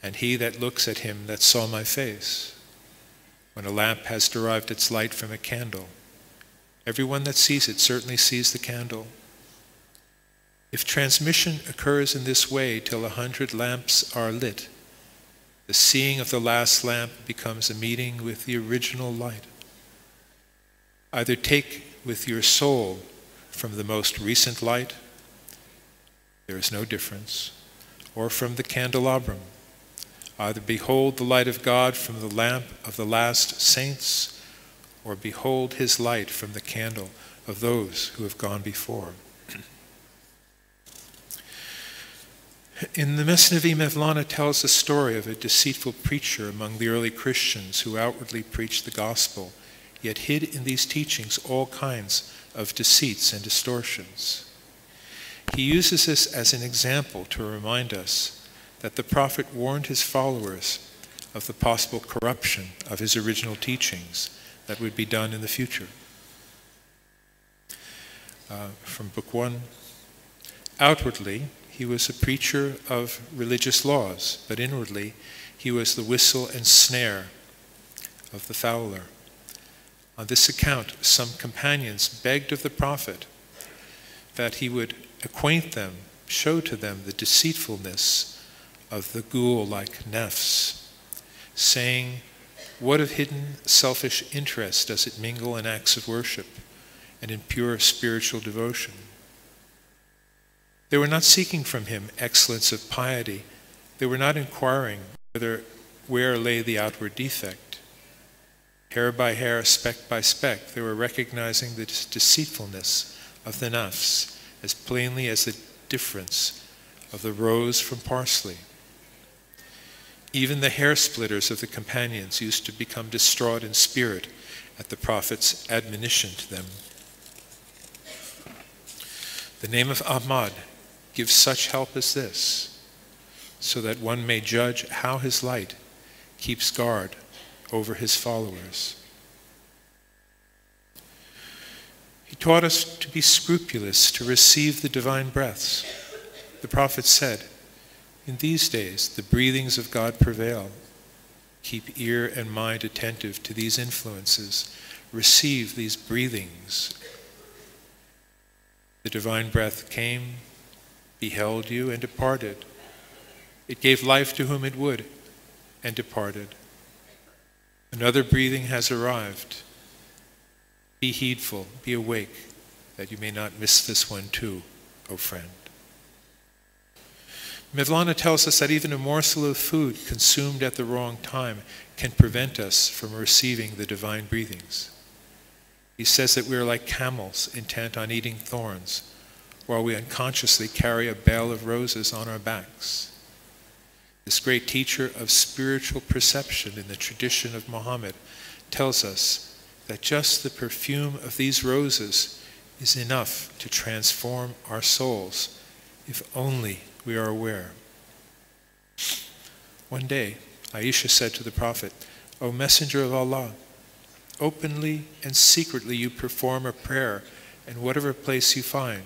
C: and he that looks at him that saw my face. When a lamp has derived its light from a candle, everyone that sees it certainly sees the candle. If transmission occurs in this way till 100 lamps are lit, the seeing of the last lamp becomes a meeting with the original light. Either take with your soul from the most recent light, there is no difference, or from the candelabrum. Either behold the light of God from the lamp of the last saints, or behold his light from the candle of those who have gone before." In the Mesnavi, Mawlana tells the story of a deceitful preacher among the early Christians who outwardly preached the gospel, yet hid in these teachings all kinds of deceits and distortions. He uses this as an example to remind us that the Prophet warned his followers of the possible corruption of his original teachings that would be done in the future. From Book 1, Outwardly, he was a preacher of religious laws, but inwardly, he was the whistle and snare of the fowler. On this account, some companions begged of the Prophet that he would acquaint them, show to them the deceitfulness of the ghoul-like nafs, saying, "What of hidden selfish interest does it mingle in acts of worship and in pure spiritual devotion?" They were not seeking from him excellence of piety. They were not inquiring where lay the outward defect. Hair by hair, speck by speck, they were recognizing the deceitfulness of the nafs as plainly as the difference of the rose from parsley. Even the hair splitters of the companions used to become distraught in spirit at the Prophet's admonition to them. The name of Ahmad gives such help as this, so that one may judge how his light keeps guard over his followers. He taught us to be scrupulous to receive the divine breaths. The Prophet said, "In these days the breathings of God prevail. Keep ear and mind attentive to these influences. Receive these breathings." The divine breath came, beheld you, and departed. It gave life to whom it would, and departed. Another breathing has arrived. Be heedful, be awake, that you may not miss this one too, O friend. Mawlana tells us that even a morsel of food consumed at the wrong time can prevent us from receiving the divine breathings. He says that we are like camels intent on eating thorns, while we unconsciously carry a bale of roses on our backs. This great teacher of spiritual perception in the tradition of Muhammad tells us that just the perfume of these roses is enough to transform our souls, if only we are aware. One day, Aisha said to the Prophet, "O Messenger of Allah, openly and secretly you perform a prayer in whatever place you find.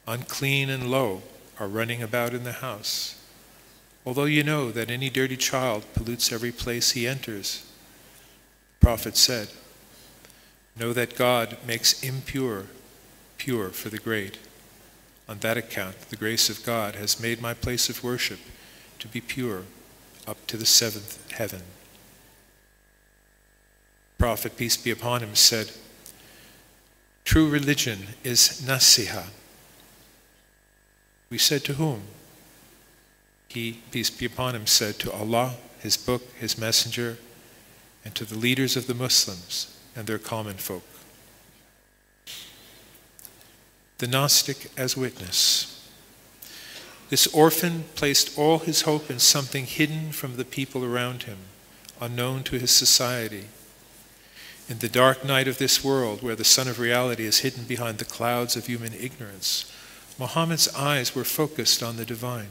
C: Unclean and low are running about in the house. Although you know that any dirty child pollutes every place he enters." The Prophet said, "Know that God makes impure pure for the great. On that account, the grace of God has made my place of worship to be pure up to the 7th heaven." The Prophet, peace be upon him, said, "True religion is nasiha." We said, "To whom?" He, peace be upon him, said, "To Allah, His book, His messenger, and to the leaders of the Muslims and their common folk." The Gnostic as witness. This orphan placed all his hope in something hidden from the people around him, unknown to his society. In the dark night of this world, where the sun of reality is hidden behind the clouds of human ignorance, Muhammad's eyes were focused on the divine.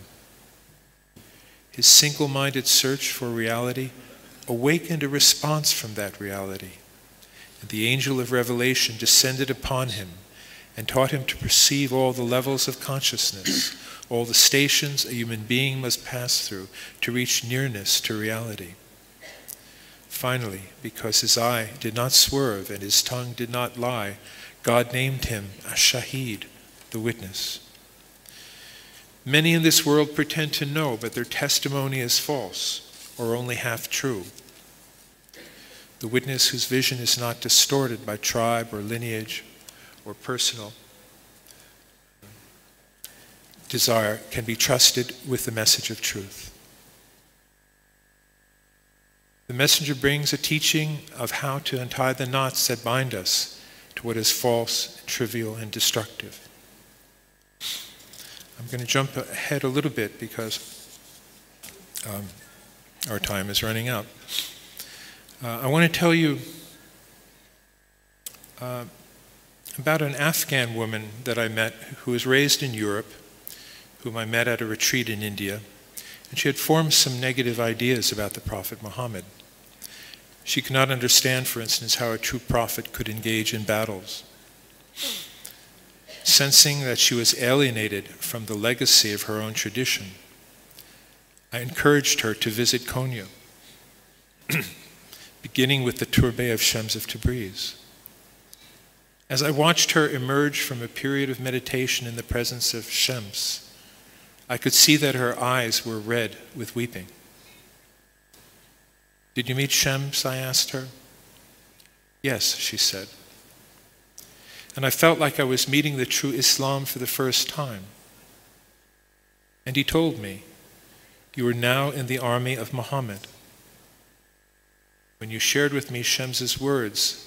C: His single-minded search for reality awakened a response from that reality, and the angel of revelation descended upon him and taught him to perceive all the levels of consciousness, all the stations a human being must pass through to reach nearness to reality. Finally, because his eye did not swerve and his tongue did not lie, God named him Ash-Shahid, the witness. Many in this world pretend to know, but their testimony is false or only half true. The witness whose vision is not distorted by tribe or lineage or personal desire can be trusted with the message of truth. The messenger brings a teaching of how to untie the knots that bind us to what is false, trivial, and destructive. I'm going to jump ahead a little bit because our time is running out. I want to tell you about an Afghan woman that I met who was raised in Europe, whom I met at a retreat in India, and she had formed some negative ideas about the Prophet Muhammad. She could not understand, for instance, how a true prophet could engage in battles. sensing that she was alienated from the legacy of her own tradition, I encouraged her to visit Konya, beginning with the turbe of Shams of Tabriz. As I watched her emerge from a period of meditation in the presence of Shams, I could see that her eyes were red with weeping. "Did you meet Shams?" I asked her. "Yes," she said. And I felt like I was meeting the true Islam for the first time. And he told me, "You are now in the army of Muhammad." When you shared with me Shams's words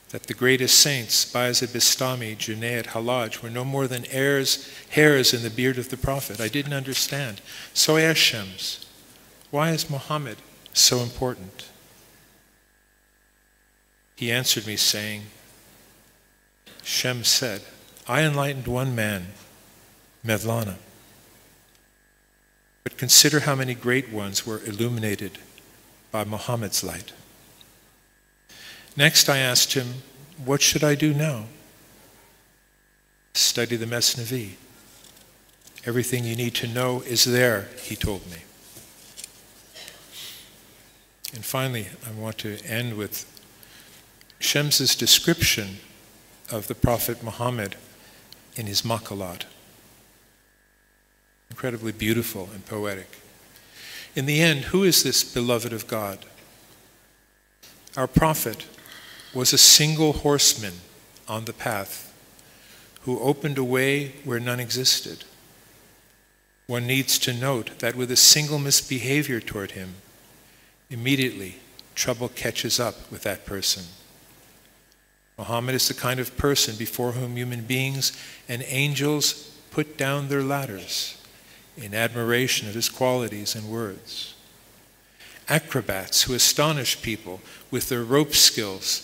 C: that the greatest saints, Bayezid Bistami, Junayd, Hallaj, were no more than hairs in the beard of the Prophet, I didn't understand. So I asked Shams, "Why is Muhammad so important?" He answered me saying, Shams said, "I enlightened one man, Mawlana, but consider how many great ones were illuminated by Muhammad's light." Next I asked him, "What should I do now?" "Study the Mesnavi. Everything you need to know is there," he told me. And finally, I want to end with Shams's description of the Prophet Muhammad in his Maqalat. Incredibly beautiful and poetic. In the end, who is this beloved of God? Our Prophet was a single horseman on the path who opened a way where none existed. One needs to note that with a single misbehavior toward him, immediately trouble catches up with that person. Muhammad is the kind of person before whom human beings and angels put down their ladders in admiration of his qualities and words. Acrobats who astonish people with their rope skills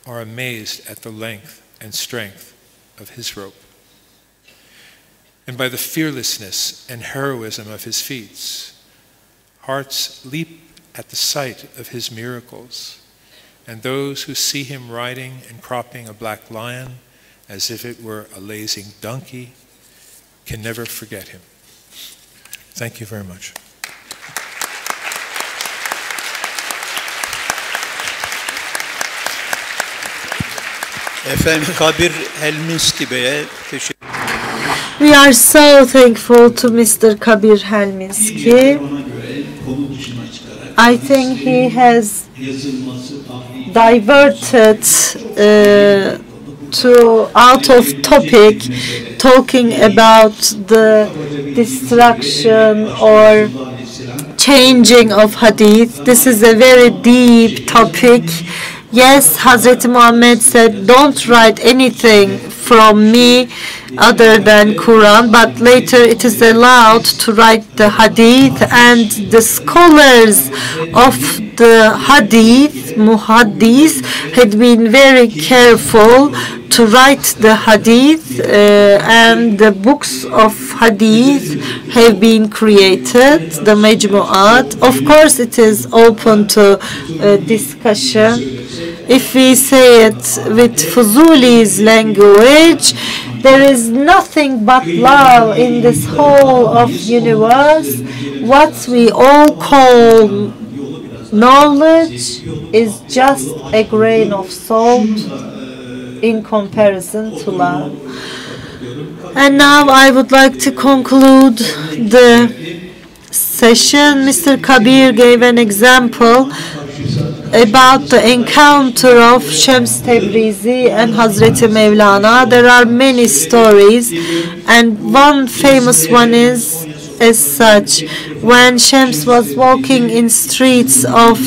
C: are amazed at the length and strength of his rope, and by the fearlessness and heroism of his feats. Hearts leap at the sight of his miracles, and those who see him riding and cropping a black lion as if it were a lazy donkey can never forget him. Thank you very much.
F: Efendim Kabir Helminski Bey'e teşekkür.
B: We are so thankful to Mr. Kabir Helminski. I think he has diverted out of topic, talking about the destruction or changing of hadith. This is a very deep topic. Yes, Hazreti Muhammad said, "Don't write anything from me other than Quran," but later it is allowed to write the hadith, and the scholars of the hadith, muhaddis, had been very careful to write the hadith, and the books of hadith have been created, the majmu'at. Of course, it is open to discussion. If we say it with Fuzuli's language, there is nothing but love in this whole of universe. What we all call knowledge is just a grain of salt in comparison to love. And now I would like to conclude the session. Mr. Kabir gave an example about the encounter of Shams Tabrizi and Hazreti Mawlana. There are many stories, and one famous one is as such. When Shams was walking in streets of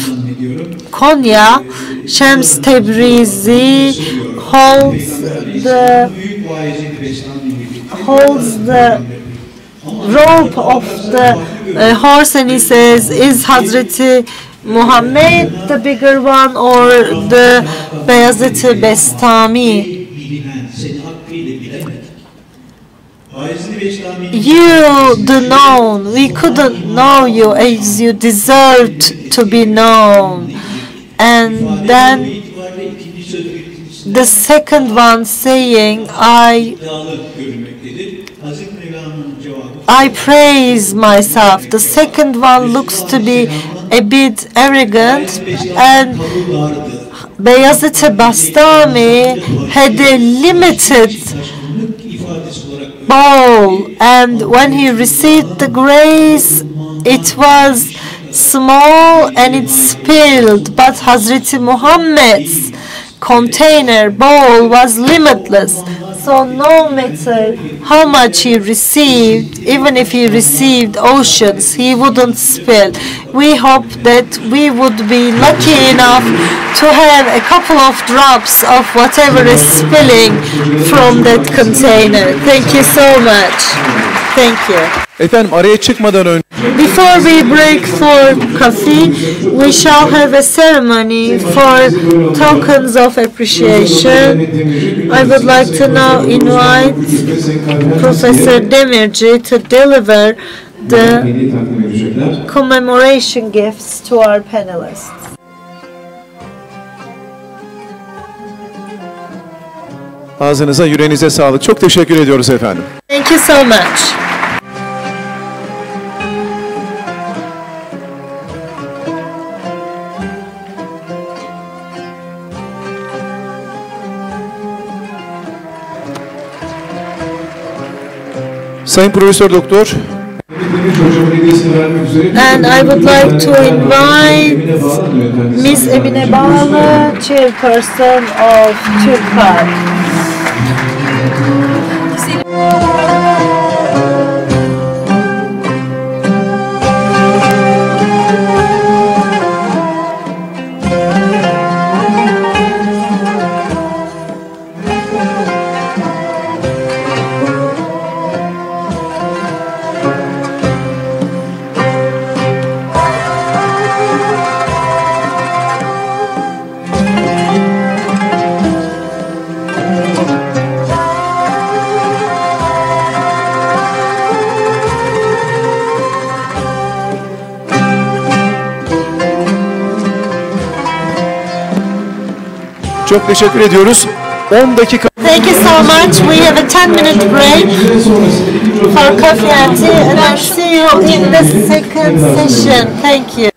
B: Konya, Shams Tabrizi holds the rope of the horse, and he says, "Is Hazreti Muhammad the bigger one or the Bayezid Bistami?" You, the known, we couldn't know you as you deserved to be known. And then the second one saying, I praise myself. The second one looks to be a bit arrogant, and Bayezid Bastami had a limited bowl, and when he received the grace, it was small and it spilled, but Hazreti Muhammad's container bowl was limitless. So no matter how much he received, even if he received oceans, he wouldn't spill. We hope that we would be lucky enough to have a couple of drops of whatever is spilling from that container. Thank you so much. Thank you.
A: Efendim araya çıkmadan önce
B: Before we break for coffee, we shall have a ceremony for tokens of appreciation. I would like to now invite Professor Demirci to deliver the commemoration gifts to our panelists.
A: ağzınıza, yüreğinize sağlık. Çok teşekkür ediyoruz efendim.
B: Thank you so much.
A: Sayın Profesör Doktor,
B: and I would like to invite Ms. Emine Bağlı, Chairperson of TURKKAD.
A: çok teşekkür ediyoruz. 10 dakika.
B: Thank you so much. We have a 10-minute break for coffee and tea, and I'll see you in the second session. Thank you.